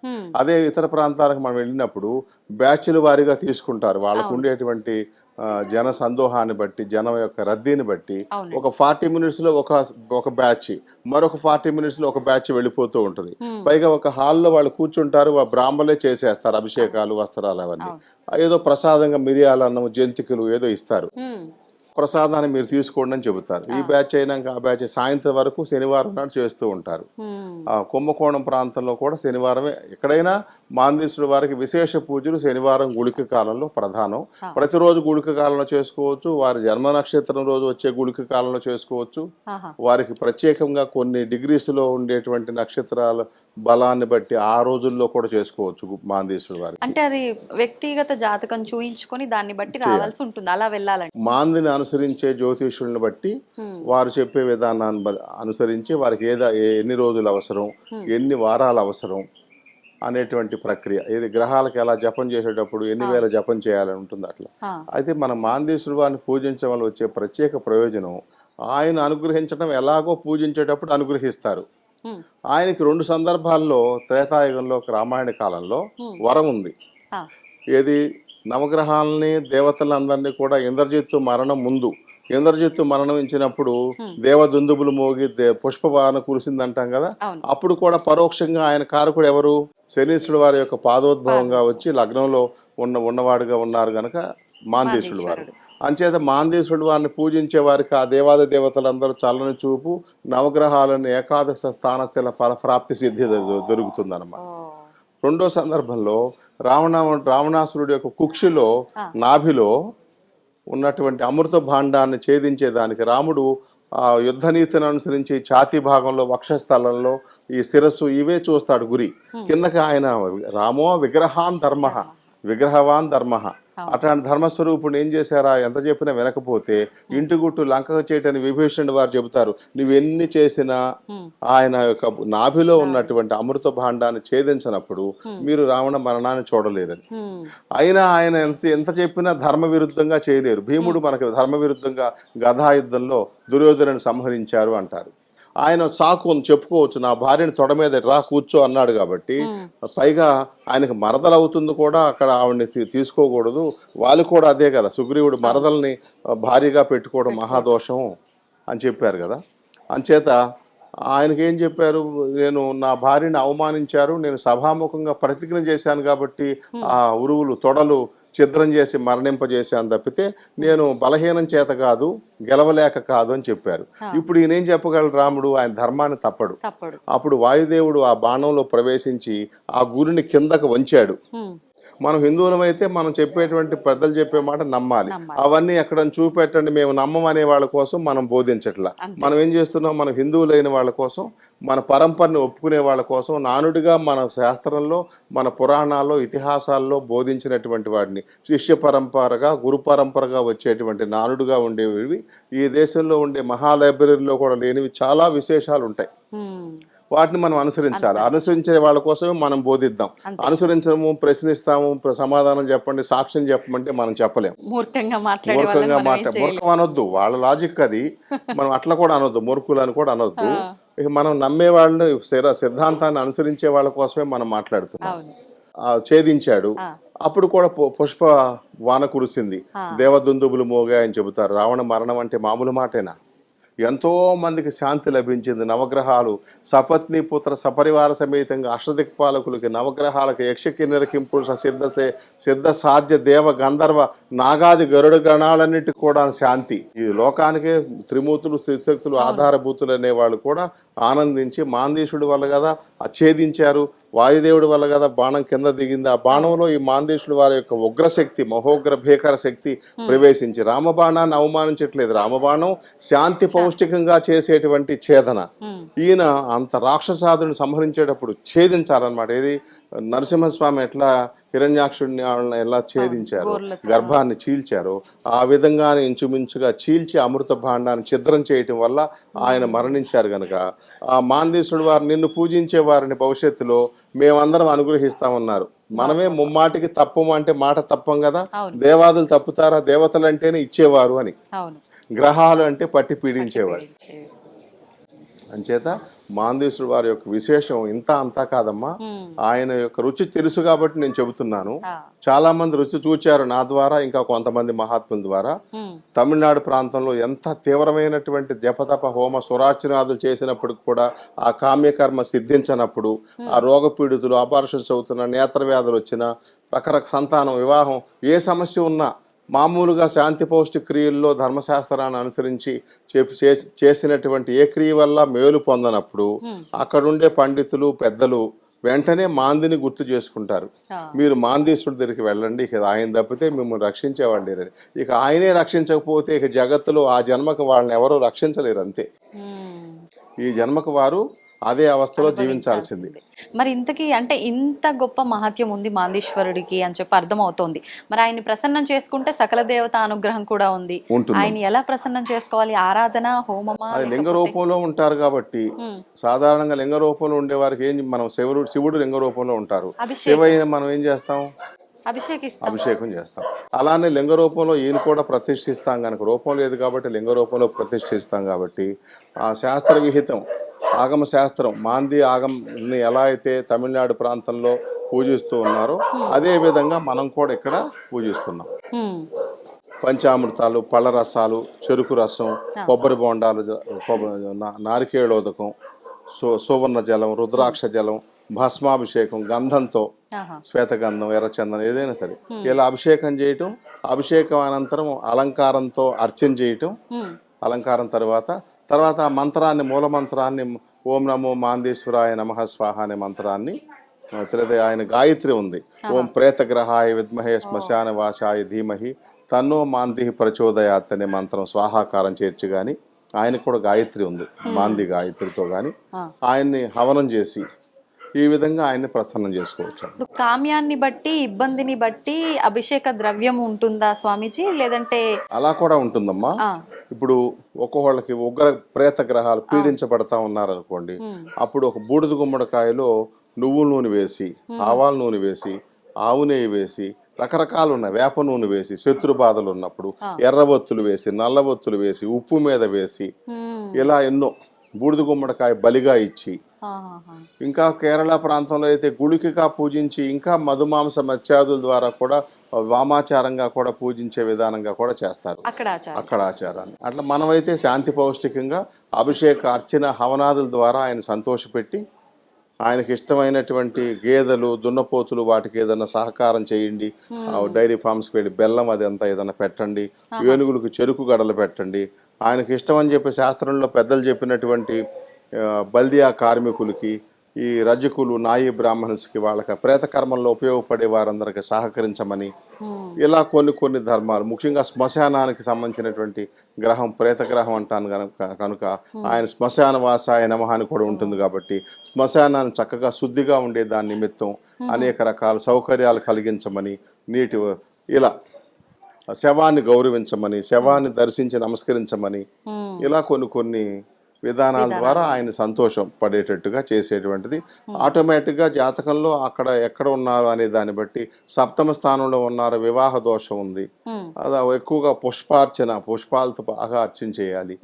అదే ఇతర ప్రాంతాలకు మనం వెళ్ళినప్పుడు బ్యాచ్ల వారీగా తీసుకుంటారు. వాళ్ళకు ఉండేటువంటి జన సందోహాన్ని బట్టి, జనం యొక్క రద్దీని బట్టి ఒక 40 minutes లో ఒక బ్యాచ్, మరొక 40 minutes లో ఒక బ్యాచ్ వెళ్ళిపోతూ ఉంటుంది. పైగా ఒక హాల్లో వాళ్ళు కూర్చుంటారు, బ్రాహ్మలే చేసేస్తారు అభిషేకాలు, వస్త్రాలు అవన్నీ. ఏదో ప్రసాదంగా మిరియాలు అన్నం, జంతికలు ఏదో ఇస్తారు. ప్రసాదాన్ని మీరు తీసుకోండి అని చెబుతారు. ఈ బ్యాచ్ అయినాక ఆ బ్యాచ్ సాయంత్రం వరకు శనివారం నాడు చేస్తూ ఉంటారు. ఆ కుంభకోణం ప్రాంతంలో కూడా శనివారమే. ఎక్కడైనా మాందేశ్వరుడు వారికి విశేష పూజలు శనివారం గుళిక కాలంలో ప్రధానం. ప్రతిరోజు గుళిక కాలంలో చేసుకోవచ్చు, వారి జన్మ నక్షత్రం రోజు వచ్చే గుళిక కాలంలో చేసుకోవచ్చు. వారికి ప్రత్యేకంగా కొన్ని డిగ్రీస్లో ఉండేటువంటి నక్షత్రాల బలాన్ని బట్టి ఆ రోజుల్లో కూడా చేసుకోవచ్చు మాందేశ్వరుడు వారికి. అంటే అది వ్యక్తిగత జాతకం చూయించుకొని దాన్ని బట్టి రావాల్సి ఉంటుంది, అలా వెళ్ళాలంటే. మాందిని అనుసరించే జ్యోతిష్యులను బట్టి వారు చెప్పే విధానాన్ని అనుసరించి వారికి ఎన్ని రోజులు అవసరం, ఎన్ని వారాలు అవసరం అనేటువంటి ప్రక్రియ. ఏది గ్రహాలకు ఎలా జపం చేసేటప్పుడు ఎన్ని వేల జపం చేయాలని ఉంటుంది అట్లా. అయితే మన మాందేశ్వరుడు వారిని పూజించడం వల్ల వచ్చే ప్రత్యేక ప్రయోజనం, ఆయన అనుగ్రహించడం ఎలాగో పూజించేటప్పుడు అనుగ్రహిస్తారు. ఆయనకి 2 సందర్భాల్లో త్రేతాయుగంలో రామాయణ కాలంలో వరం ఉంది. ఏది? నవగ్రహాలని దేవతలందరినీ కూడా ఇంద్రజిత్తు మరణం ముందు, ఇంద్రజిత్తు మరణించినప్పుడు దేవదుందుబులు మోగి పుష్పవాన కురిసిందంటాం కదా, అప్పుడు కూడా పరోక్షంగా ఆయన కారకుడు ఎవరు? శనీశ్వరుడు వారి యొక్క పాదోద్భవంగా వచ్చి లగ్నంలో ఉన్నవాడుగా ఉన్నారు గనక మాందేశ్వరుడు వారు. అంచేత మాందేశ్వరుడు వారిని పూజించే వారికి ఆ దేవాది దేవతలందరూ చల్లని చూపు, నవగ్రహాలను ఏకాదశ స్థానస్థిల ప్రాప్తి సిద్ధి దొరుకుతుందన్నమాట. రెండో సందర్భంలో రావణాసురుడి యొక్క కుక్షిలో నాభిలో ఉన్నటువంటి అమృత భాండాన్ని ఛేదించేదానికి రాముడు ఆ యుద్ధ నీతిని అనుసరించి ఛాతీ భాగంలో వక్షస్థలంలో ఈ శిరస్సు ఇవే చూస్తాడు గురి. కిందకి ఆయన రామో విగ్రహాన్ ధర్మ, విగ్రహవాన్ ధర్మ. అట్లాంటి ధర్మస్వరూపుడు ఏం చేశారా, ఎంత చెప్పినా వినకపోతే ఇంటి గుట్టు లంక చేయటని విభీషణుడు వారు చెబుతారు. నువ్వెన్ని చేసినా ఆయన యొక్క నాభిలో ఉన్నటువంటి అమృత భాండాన్ని ఛేదించినప్పుడు మీరు రావణ మరణాన్ని చూడలేరని. అయినా ఆయన ఎంత చెప్పినా ధర్మ విరుద్ధంగా చేయలేరు. భీముడు మనకి ధర్మ విరుద్ధంగా గదాయుద్ధంలో దుర్యోధనుని సంహరించారు అంటారు. ఆయన సాకు చెప్పుకోవచ్చు, నా భార్యని తొడ మీద రా కూర్చో అన్నాడు కాబట్టి. పైగా ఆయనకు మరదలు అవుతుంది కూడా, అక్కడ ఆవిడని తీసుకోకూడదు. వాళ్ళు కూడా అదే కదా, సుగ్రీవుడు మరదల్ని భార్యగా పెట్టుకోవడం మహాదోషం అని చెప్పారు కదా. అంచేత ఆయనకి ఏం చెప్పారు, నేను నా భార్యని అవమానించారు, నేను సభాముఖంగా ప్రతిజ్ఞ చేశాను కాబట్టి ఆ ఉరువులు తొడలు ఛిద్రం చేసి మరణింపజేశాను తప్పితే నేను బలహీనం చేత కాదు, గెలవలేక కాదు అని చెప్పారు. ఇప్పుడు ఈయనేం చెప్పగలరు రాముడు, ఆయన ధర్మాన్ని తప్పడు. అప్పుడు వాయుదేవుడు ఆ బాణంలో ప్రవేశించి ఆ గురిని కిందకు వంచాడు. మనం హిందువులమైతే మనం చెప్పేటువంటి పెద్దలు చెప్పే మాట నమ్మాలి. అవన్నీ ఎక్కడ చూపెట్టండి మేము నమ్మమనే వాళ్ళ కోసం మనం బోధించట్లా. మనం ఏం చేస్తున్నాం, మన హిందువులైన వాళ్ళ కోసం, మన పరంపరని ఒప్పుకునే వాళ్ళ కోసం నానుడిగా మన శాస్త్రంలో, మన పురాణాల్లో, ఇతిహాసాల్లో బోధించినటువంటి వాడిని శిష్య పరంపరగా, గురు పరంపరగా వచ్చేటువంటి నానుడుగా ఉండేవి ఈ దేశంలో ఉండే మహా లైబ్రరీలో కూడా లేనివి చాలా విశేషాలు ఉంటాయి. వాటిని మనం అనుసరించాలి. అనుసరించే వాళ్ళ కోసమే మనం బోధిద్దాం. అనుసరించము, ప్రశ్నిస్తాము, సమాధానం చెప్పండి, సాక్ష్యం చెప్పమంటే మనం చెప్పలేము. మూర్ఖంగా మూర్ఖం అనొద్దు, వాళ్ళ లాజిక్ అది. మనం అట్లా కూడా అనొద్దు, మూర్ఖులు అని కూడా అనొద్దు. ఇక మనం నమ్మే వాళ్ళు సిద్ధాంతాన్ని అనుసరించే వాళ్ళ కోసమే మనం మాట్లాడుతున్నాం. ఛేదించాడు. అప్పుడు కూడా పుష్ప వాన కురిసింది, దేవదుందుబులు మోగాయని చెబుతారు. రావణ మరణం అంటే మామూలు మాటేనా? ఎంతో మందికి శాంతి లభించింది. నవగ్రహాలు సపత్ని పుత్ర సపరివార సమేతంగా అష్టదిక్పాలకులకి, నవగ్రహాలకి, యక్షకిన్నెర కింపురుష సిద్ధ సాధ్య దేవ గంధర్వ నాగాది గరుడ గణాలన్నిటికి కూడా శాంతి. ఈ లోకానికే త్రిమూర్తులు త్రిశక్తులు ఆధారభూతులు అనేవాళ్ళు కూడా ఆనందించి మాందీశుడి వల్ల కదా అచ్ఛేదించారు, వాయుదేవుడి వల్ల కదా బాణం కింద దిగింది. ఆ బాణంలో ఈ మాందేశుడు వారి యొక్క ఉగ్రశక్తి, మహోగ్ర భీకర శక్తి ప్రవేశించి రామబాణాన్ని అవమానించట్లేదు. రామబాణం శాంతి పౌష్టికంగా చేసేటువంటి ఛేదన. ఈయన అంత రాక్షసాదుని సంహరించేటప్పుడు ఛేదించాలన్నమాట. ఏది నరసింహస్వామి ఎట్లా హిరణ్యాక్షుడిని ఎలా ఛేదించారు, గర్భాన్ని చీల్చారో ఆ విధంగా ఇంచుమించుగా చీల్చి అమృత భాండాన్ని ఛిద్రం చేయటం వల్ల ఆయన మరణించారు గనక ఆ మాందేశుడు వారు నిన్ను పూజించే వారిని భవిష్యత్తులో మేమందరం అనుగ్రహిస్తామన్నారు. మనమే ముమ్మాటికి తప్పము అంటే మాట తప్పం కదా. దేవాదులు తప్పుతారా, దేవతలు అంటేనే ఇచ్చేవారు అని, గ్రహాలు అంటే పట్టి పీడించేవాడు. అంచేత మాందేశుడు వారి యొక్క విశేషం ఇంత అంతా కాదమ్మా. ఆయన యొక్క రుచి తెలుసు కాబట్టి నేను చెబుతున్నాను. చాలా మంది రుచి చూచారు నా ద్వారా, ఇంకా కొంతమంది మహాత్ముల ద్వారా. తమిళనాడు ప్రాంతంలో ఎంత తీవ్రమైనటువంటి జపతప హోమ సురార్చనాదులు చేసినప్పటికి కూడా ఆ కామ్యకర్మ సిద్ధించినప్పుడు, ఆ రోగపీడితులు, అపార్షన్స్ అవుతున్న, నేత్ర వ్యాధులు వచ్చిన, రకరకాల సంతానం, వివాహం, ఏ సమస్య ఉన్నా మామూలుగా శాంతి పౌష్టిక క్రియల్లో ధర్మశాస్త్రాన్ని అనుసరించి చేసినటువంటి ఏ క్రియ వల్ల మేలు పొందనప్పుడు అక్కడుండే పండితులు, పెద్దలు వెంటనే మాందిని గుర్తు చేసుకుంటారు. మీరు మాందీశ్వరుడి దగ్గరికి వెళ్ళండి, ఇక ఆయన తప్పితే మిమ్మల్ని రక్షించేవాళ్ళు లేరని. ఇక ఆయనే రక్షించకపోతే ఇక జగత్తులో ఆ జన్మకు వాళ్ళని ఎవరూ రక్షించలేరు. అంతే, ఈ జన్మకు వారు అదే అవస్థలో జీవించాల్సింది. మరి ఇంతకీ అంటే ఇంత గొప్ప మహత్యం ఉంది మాందేశ్వరుడికి అని చెప్పి అర్థమవుతోంది. మరి ఆయన్ని ప్రసన్నం చేసుకుంటే సకల దేవత అనుగ్రహం కూడా ఉంది. ఆయన ఎలా ప్రసన్నం చేసుకోవాలి? ఆరాధన, హోమమా? లింగ రూపంలో ఉంటారు కాబట్టి సాధారణంగా లింగ రూపంలో ఉండే వారికి ఏం, మనం శివుడు లింగ రూపంలో ఉంటారు. శివయ్యని మనం ఏం చేస్తాం? అభిషేకం చేస్తాం. అలానే లింగ రూపంలో ఈయన కూడా ప్రతిష్ఠిస్తాం కనుక, రూపం లేదు కాబట్టి లింగ రూపంలో ప్రతిష్ఠిస్తాం కాబట్టి ఆ శాస్త్ర విహితం ఆగమ శాస్త్రం, మాంది ఆగంని ఎలా అయితే తమిళనాడు ప్రాంతంలో పూజిస్తూ ఉన్నారో అదే విధంగా మనం కూడా ఇక్కడ పూజిస్తున్నాం. పంచామృతాలు, పళ్ళ రసాలు, చెరుకు రసం, కొబ్బరి బొండాలు, నారికేళోదకం, సువర్ణ జలం, రుద్రాక్ష జలం, భస్మాభిషేకం, గంధంతో, శ్వేతగంధం, ఎర్రచందనం, ఏదైనా సరే ఇలా అభిషేకం చేయటం. అభిషేకం అనంతరం అలంకారంతో అర్చన చేయటం. అలంకారం తర్వాత ఆ మంత్రాన్ని, మూల మంత్రాన్ని, ఓం నమో మాందేశ్వరాయ నమః స్వాహ అనే మంత్రాన్ని, లేదా ఆయన గాయత్రి ఉంది, ఓం ప్రేతగ్రహాయ విద్మహే శ్మశాన వాసాయ ధీమహి తన్నో మాంది ప్రచోదయాత్ అనే మంత్రం స్వాహాకారం చేర్చి కానీ, ఆయనకు కూడా గాయత్రి ఉంది, మాంది గాయత్రితో కానీ ఆ. ఆయన్ని హవనం చేసి ఈ విధంగా ఆయన్ని ప్రసన్నం చేసుకోవచ్చు. ఇప్పుడు కామ్యాన్ని బట్టి ఇబ్బందిని బట్టి అభిషేక ద్రవ్యం ఉంటుందా స్వామీజీ, లేదంటే అలా కూడా ఉంటుందమ్మా. ఆ, ఇప్పుడు ఒక్కొక్కళ్ళకి ఉగ్ర ప్రేత గ్రహాలు పీడించబడతా ఉన్నారనుకోండి, అప్పుడు ఒక బూడిద గుమ్మడికాయలో నువ్వుల నూనె వేసి, ఆవాల నూనె వేసి, ఆవు నెయ్యి వేసి, రకరకాలు ఉన్నాయి, వేప నూనె వేసి, శత్రు బాధలు ఉన్నప్పుడు ఎర్రవత్తులు వేసి, నల్లవత్తులు వేసి, ఉప్పు మీద వేసి, ఉమ్, ఇలా ఎన్నో బూడిద గుమ్మడికాయ బలిగా ఇచ్చి, ఆహాహా. ఇంకా కేరళ ప్రాంతంలో అయితే గుళికగా పూజించి, ఇంకా మధుమాంస మత్స్యాదుల ద్వారా కూడా వామాచారంగా కూడా పూజించే విధానంగా కూడా చేస్తారు అక్కడ ఆచారం. అక్కడ ఆచారాన్ని. అట్లా మనమైతే శాంతి పౌష్టికంగా అభిషేక అర్చన హవనాదుల ద్వారా ఆయన సంతోషపెట్టి, ఆయనకి ఇష్టమైనటువంటి గేదెలు దున్నపోతులు వాటికి ఏదైనా సహకారం చేయండి, డైరీ ఫార్మ్స్కి వెళ్ళి బెల్లం అది అంతా ఏదైనా పెట్టండి, ఏనుగులకు చెరుకు గడలు పెట్టండి, ఆయనకి ఇష్టం అని చెప్పి శాస్త్రంలో పెద్దలు చెప్పినటువంటి బల్దియా కార్మికులకి, ఈ రజకులు నాయి బ్రాహ్మణ్స్కి, వాళ్ళకి ప్రేతకర్మంలో ఉపయోగపడే వారందరికీ సహకరించమని, ఇలా కొన్ని ధర్మాలు, ముఖ్యంగా శ్మశానానికి సంబంధించినటువంటి గ్రహం ప్రేతగ్రహం అంటాను కనుక ఆయన శ్మశాన వాసాయ నమః అని కూడా ఉంటుంది కాబట్టి శ్మశానాన్ని చక్కగా శుద్ధిగా ఉండే దాని నిమిత్తం అనేక రకాల సౌకర్యాలు కలిగించమని, నీటి ఇలా శవాన్ని గౌరవించమని, శవాన్ని దర్శించి నమస్కరించమని, ఇలా కొన్ని విధానాల ద్వారా ఆయన సంతోషం పడేటట్టుగా చేసేటువంటిది. ఆటోమేటిక్గా జాతకంలో అక్కడ ఎక్కడ ఉన్నారు అనే దాన్ని బట్టి, సప్తమ స్థానంలో ఉన్నారు, వివాహ దోషం ఉంది, అది ఎక్కువగా పుష్పాలతో బాగా అర్చన చేయాలి.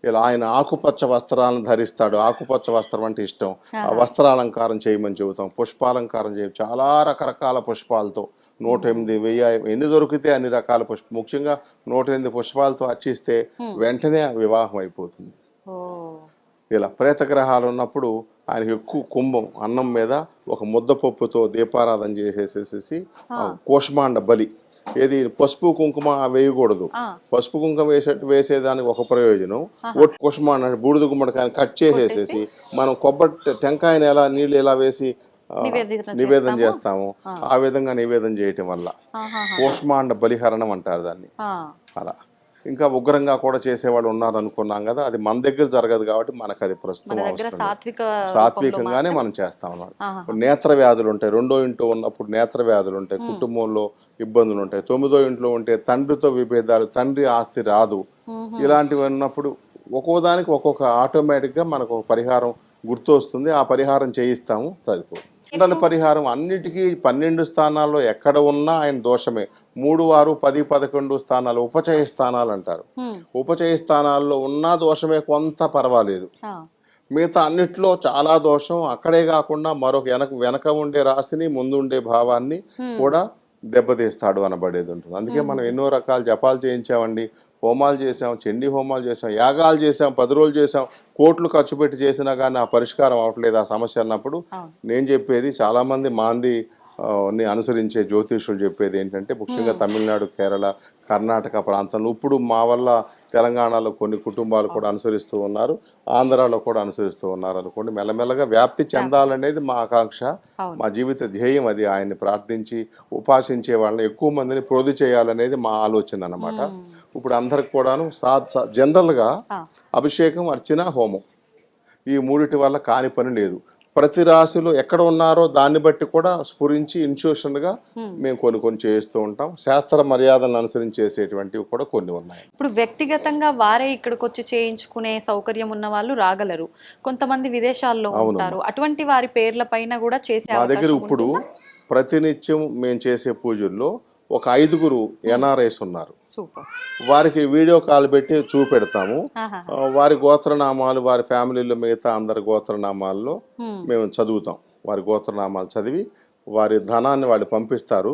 ఇలా ఆయన ఆకుపచ్చ వస్త్రాలను ధరిస్తాడు, ఆకుపచ్చ వస్త్రం అంటే ఇష్టం, ఆ వస్త్రాలంకారం చేయమని చెబుతాం, పుష్పాలంకారం చేయం, చాలా రకరకాల పుష్పాలతో 108 1000 ఎన్ని దొరికితే అన్ని రకాల ముఖ్యంగా 108 పుష్పాలతో అర్చిస్తే వెంటనే వివాహం అయిపోతుంది. ఇలా ప్రేతగ్రహాలు ఉన్నప్పుడు ఆయనకి ఎక్కువ కుంభం అన్నం మీద ఒక ముద్దపప్పుతో దీపారాధన చేసేసేసి, కూష్మాండ బలి, ఏది పసుపు కుంకుమ వేయకూడదు, పసుపు కుంకుమ వేసేదానికి ఒక ప్రయోజనం, కూష్మాండ బూడిద గుమ్మడికాయని కట్ చేసేసేసి మనం కొబ్బరి టెంకాయని ఎలా నీళ్ళు ఎలా వేసి నివేదన చేస్తాము, ఆ విధంగా నివేదన చేయటం వల్ల కూష్మాండ బలిహరణం అంటారు దాన్ని. అలా ఇంకా ఉగ్రంగా కూడా చేసేవాళ్ళు ఉన్నారు అనుకున్నాం కదా, అది మన దగ్గర జరగదు కాబట్టి మనకు అది ప్రస్తుతం అవసరం, సాత్వికంగానే మనం చేస్తాం అన్నమాట. నేత్ర వ్యాధులు ఉంటాయి, 2వ ఇంట్లో ఉన్నప్పుడు నేత్ర వ్యాధులు ఉంటాయి, కుటుంబంలో ఇబ్బందులు ఉంటాయి, 9వ ఇంట్లో ఉంటే తండ్రితో విభేదాలు, తండ్రి ఆస్తి రాదు, ఇలాంటివి ఉన్నప్పుడు ఒక్కోదానికి ఒక్కొక్క ఆటోమేటిక్గా మనకు ఒక పరిహారం గుర్తు వస్తుంది, ఆ పరిహారం చేయిస్తాము, సరిపోతుంది. మండల పరిహారం అన్నిటికీ 12 స్థానాల్లో ఎక్కడ ఉన్నా ఆయన దోషమే. 3, 6, 10, 11 స్థానాలు ఉపచయ స్థానాలు అంటారు. ఉపచయ స్థానాల్లో ఉన్న దోషమే, కొంత పర్వాలేదు, మిగతా అన్నిట్లో చాలా దోషం. అక్కడే కాకుండా మరొక వెనక ఉండే రాశిని, ముందు ఉండే భావాన్ని కూడా దెబ్బతీస్తాడు అనబడేది ఉంటుంది. అందుకే మనం ఎన్నో రకాల జపాలు చేయించామండి, హోమాలు చేసాం, చండీ హోమాలు చేసాం, యాగాలు చేసాం, 10 రోజులు చేసాం, కోట్లు ఖర్చు పెట్టి చేసినా కానీ ఆ పరిష్కారం అవ్వట్లేదు ఆ సమస్య అన్నప్పుడు నేను చెప్పేది, చాలామంది మాంది అనుసరించే జ్యోతిష్యులు చెప్పేది ఏంటంటే, ముఖ్యంగా తమిళనాడు, కేరళ, కర్ణాటక ప్రాంతంలో, ఇప్పుడు మా వల్ల తెలంగాణలో కొన్ని కుటుంబాలు కూడా అనుసరిస్తూ ఉన్నారు, ఆంధ్రాలో కూడా అనుసరిస్తూ ఉన్నారు అనుకోండి. మెల్లమెల్లగా వ్యాప్తి చెందాలనేది మా ఆకాంక్ష, మా జీవిత ధ్యేయం అది. ఆయన్ని ప్రార్థించి ఉపాసించే వాళ్ళని ఎక్కువ మందిని ప్రోధి చేయాలనేది మా ఆలోచన అన్నమాట. ఇప్పుడు అందరికి కూడాను జనరల్గా అభిషేకం, అర్చన, హోమం ఈ మూడిటి వల్ల కాని పని లేదు. ప్రతి రాశిలో ఎక్కడ ఉన్నారో దాన్ని బట్టి కూడా స్ఫురించి ఇన్స్టిట్యూషన్గా మేము కొన్ని చేస్తూ ఉంటాం. శాస్త్ర మర్యాదలను అనుసరించి చేసేటువంటివి కూడా కొన్ని ఉన్నాయి. ఇప్పుడు వ్యక్తిగతంగా వారే ఇక్కడికి వచ్చి చేయించుకునే సౌకర్యం ఉన్న వాళ్ళు రాగలరు, కొంతమంది విదేశాల్లో ఉంటారు, అటువంటి వారి పేర్ల పైన కూడా చేసే మా దగ్గర ఇప్పుడు ప్రతినిత్యం మేము చేసే పూజల్లో ఒక 5గురు ఎన్ఆర్ఐస్ ఉన్నారు. వారికి వీడియో కాల్ పెట్టి చూపెడతాము. వారి గోత్రనామాలు, వారి ఫ్యామిలీలో మిగతా అందరి గోత్రనామాల్లో మేము చదువుతాం. వారి గోత్రనామాలు చదివి వారి ధనాన్ని వాళ్ళు పంపిస్తారు.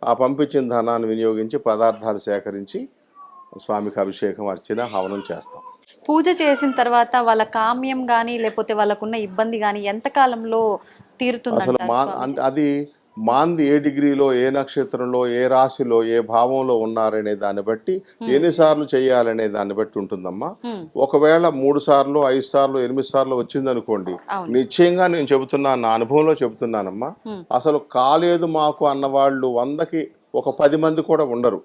ఆ పంపించిన ధనాన్ని వినియోగించి పదార్థాలు సేకరించి స్వామికి అభిషేకం, అర్చన, హవనం చేస్తాం. పూజ చేసిన తర్వాత వాళ్ళ కామ్యం కానీ లేకపోతే వాళ్ళకున్న ఇబ్బంది కానీ ఎంత కాలంలో తీరుతుంది? అసలు అంటే అది మాంది ఏ డిగ్రీలో, ఏ నక్షత్రంలో, ఏ రాశిలో, ఏ భావంలో ఉన్నారనే దాన్ని బట్టి ఎన్నిసార్లు చేయాలనే దాన్ని బట్టి ఉంటుందమ్మా. ఒకవేళ 3 సార్లు, 5 సార్లు, 8 సార్లు వచ్చిందనుకోండి, నిశ్చయంగా నేను చెబుతున్నాను, నా అనుభవంలో చెబుతున్నానమ్మా, అసలు కాలేదు మాకు అన్నవాళ్ళు 100కి ఒక 10 మంది కూడా ఉండరు.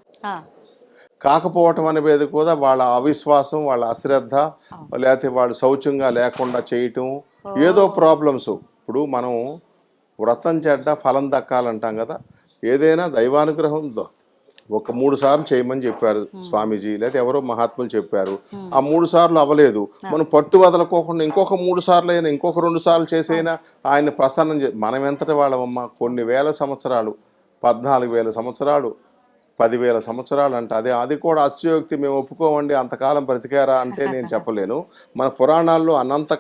కాకపోవటం అనేది కూడా వాళ్ళ అవిశ్వాసం, వాళ్ళ అశ్రద్ధ, లేకపోతే వాళ్ళు శౌచంగా లేకుండా చేయటం, ఏదో ప్రాబ్లమ్స్. ఇప్పుడు మనం వ్రతం చెడ్డ ఫలం దక్కాలంటాం కదా, ఏదైనా దైవానుగ్రహం ఒక 3 సార్లు చేయమని చెప్పారు స్వామీజీ, లేదా ఎవరో మహాత్ములు చెప్పారు. ఆ 3 సార్లు అవ్వలేదు, మనం పట్టు వదలకోకుండా ఇంకొక 3 సార్లు అయినా, ఇంకొక 2 సార్లు చేసైనా ఆయన ప్రసన్నం మనం ఎంతటి వాళ్ళమమ్మా? కొన్ని వేల సంవత్సరాలు, 14,000 సంవత్సరాలు, 10,000 సంవత్సరాలు అంటే అది కూడా అస్యోక్తి. మేము ఒప్పుకోమండి, అంతకాలం బ్రతికారా అంటే నేను చెప్పలేను. మన పురాణాల్లో అనంత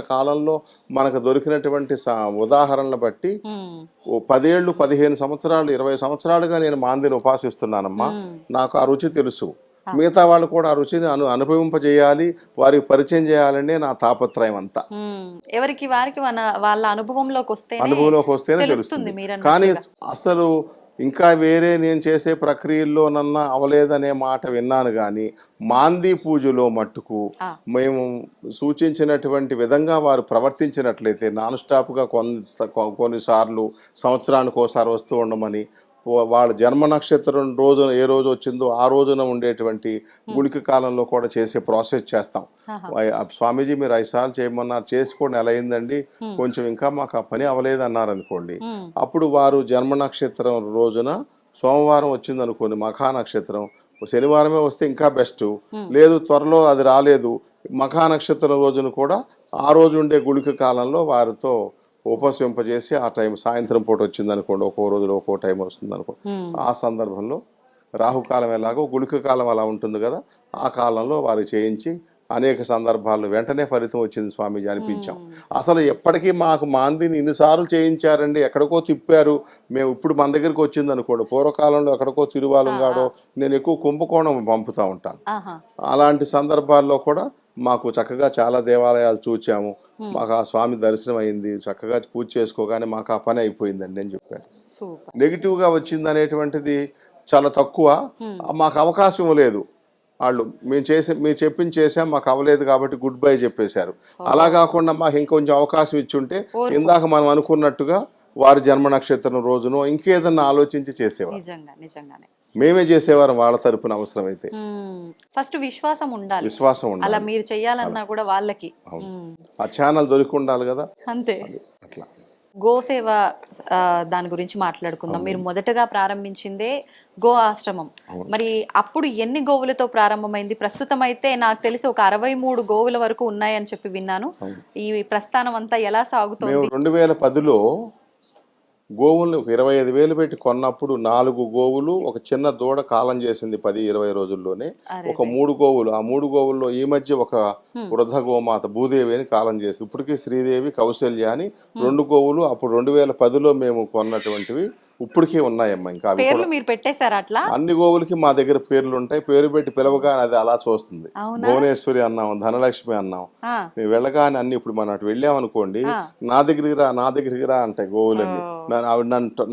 కాలంలో మనకు దొరికినటువంటి ఉదాహరణలు బట్టి ఓ 10 ఏళ్ళు, 15 సంవత్సరాలు, 20 సంవత్సరాలుగా నేను మాందిని ఉపాసిస్తున్నానమ్మా. నాకు ఆ రుచి తెలుసు. మిగతా వాళ్ళు కూడా ఆ రుచిని అనుభవింపజేయాలి, వారికి పరిచయం చేయాలనే నా తాపత్రయం అంతా. ఎవరికి వారికి వాళ్ళ అనుభవంలోకి వస్తేనే తెలుస్తుంది. కానీ అసలు ఇంకా వేరే నేను చేసే ప్రక్రియల్లోనన్నా అవలేదనే మాట విన్నాను. కానీ మాందీ పూజలో మట్టుకు మేము సూచించినటువంటి విధంగా వారు ప్రవర్తించినట్లయితే నాన్ స్టాప్గా కొన్నిసార్లు సంవత్సరానికి ఒకసారి వస్తూ ఉండమని, వాళ్ళ జన్మ నక్షత్రం రోజున ఏ రోజు వచ్చిందో ఆ రోజున ఉండేటువంటి గుళిక కాలంలో కూడా చేసే ప్రాసెస్ చేస్తాం. స్వామీజీ మీరు 5 సార్లు చేయమన్నారు, చేసుకోండి, ఎలా అయిందండి, కొంచెం ఇంకా మాకు ఆ పని అవ్వలేదు అన్నారనుకోండి, అప్పుడు వారు జన్మ నక్షత్రం రోజున సోమవారం వచ్చిందనుకోండి, మఖా నక్షత్రం, శనివారమే వస్తే ఇంకా బెస్ట్, లేదు త్వరలో అది రాలేదు, మఖా నక్షత్రం రోజున కూడా ఆ రోజు ఉండే గుళిక కాలంలో వారితో ఉపసింపజేసి ఆ టైం సాయంత్రం పూట వచ్చింది అనుకోండి, ఒక్కో రోజులో ఒక్కో టైం వస్తుంది అనుకో, ఆ సందర్భంలో రాహుకాలం ఎలాగో గుళిక కాలం అలా ఉంటుంది కదా, ఆ కాలంలో వారు చేయించి అనేక సందర్భాల్లో వెంటనే ఫలితం వచ్చింది స్వామీజీ అనిపించాం. అసలు ఎప్పటికీ మాకు మాందిని ఇన్నిసార్లు చేయించారండి, ఎక్కడికో తిప్పారు, మేము ఇప్పుడు మన దగ్గరికి వచ్చింది అనుకోండి, పూర్వకాలంలో ఎక్కడికో తిరువాలంగాడో, నేను ఎక్కువ కుంభకోణం పంపుతూ ఉంటాను. అలాంటి సందర్భాల్లో కూడా మాకు చక్కగా చాలా దేవాలయాలు చూచాము, మాకు ఆ స్వామి దర్శనం అయింది, చక్కగా పూజ చేసుకోగానే మాకు ఆ పని అయిపోయిందండి అని చెప్పారు. నెగిటివ్గా వచ్చింది అనేటువంటిది చాలా తక్కువ, మాకు అవకాశం లేదు. వాళ్ళు మేము చెప్పింది చేసాం, మాకు అవ్వలేదు కాబట్టి గుడ్ బై చెప్పేశారు. అలా కాకుండా మాకు ఇంకొంచెం అవకాశం ఇచ్చుంటే ఇందాక మనం అనుకున్నట్టుగా వారి జన్మ నక్షత్రం రోజునో ఇంకేదన్నా ఆలోచించి చేసేవారు. మేమే చేసేవారు వాళ్ళ తరపున అవసరమైతే. ఫస్ట్ విశ్వాసం ఉండాలి, అలా మీరు చేయాలన్నా కూడా వాళ్ళకి ఆ ఛానల్ దొరికి ఉండాలి కదా, అంతే. అట్లా గోసేవ దాని గురించి మాట్లాడుకుందాం. మీరు మొదటగా ప్రారంభించిందే గో ఆశ్రమం. మరి అప్పుడు ఎన్ని గోవులతో ప్రారంభమైంది? ప్రస్తుతం అయితే నాకు తెలిసి ఒక 63 గోవుల వరకు ఉన్నాయని చెప్పి విన్నాను. ఈ ప్రస్థానం అంతా ఎలా సాగుతుంది? 2010లో గోవుల్ని ఒక 25,000 పెట్టి కొన్నప్పుడు 4 గోవులు, ఒక చిన్న దూడ కాలం చేసింది 10-20 రోజుల్లోనే. ఒక 3 గోవులు, ఆ 3 గోవుల్లో ఈ మధ్య ఒక వృద్ధ గోమాత భూదేవి అని కాలం చేసి, ఇప్పటికీ శ్రీదేవి, కౌశల్య అని 2 గోవులు అప్పుడు 2010లో మేము కొన్నటువంటివి ఇప్పటికీ ఉన్నాయమ్మా. ఇంకా పేర్లు మీరు పెట్టేశారు అట్లా? అన్ని గోవులకి మా దగ్గర పేర్లు ఉంటాయి, పేరు పెట్టి పిలవగానే అది అలా చూస్తుంది. భువనేశ్వరి అన్నాం, ధనలక్ష్మి అన్నాం, మేము వెళ్ళగానే అన్ని. ఇప్పుడు మనం అటు వెళ్ళామనుకోండి, నా దగ్గరికి రా అంటాయి గోవులన్నీ. అవి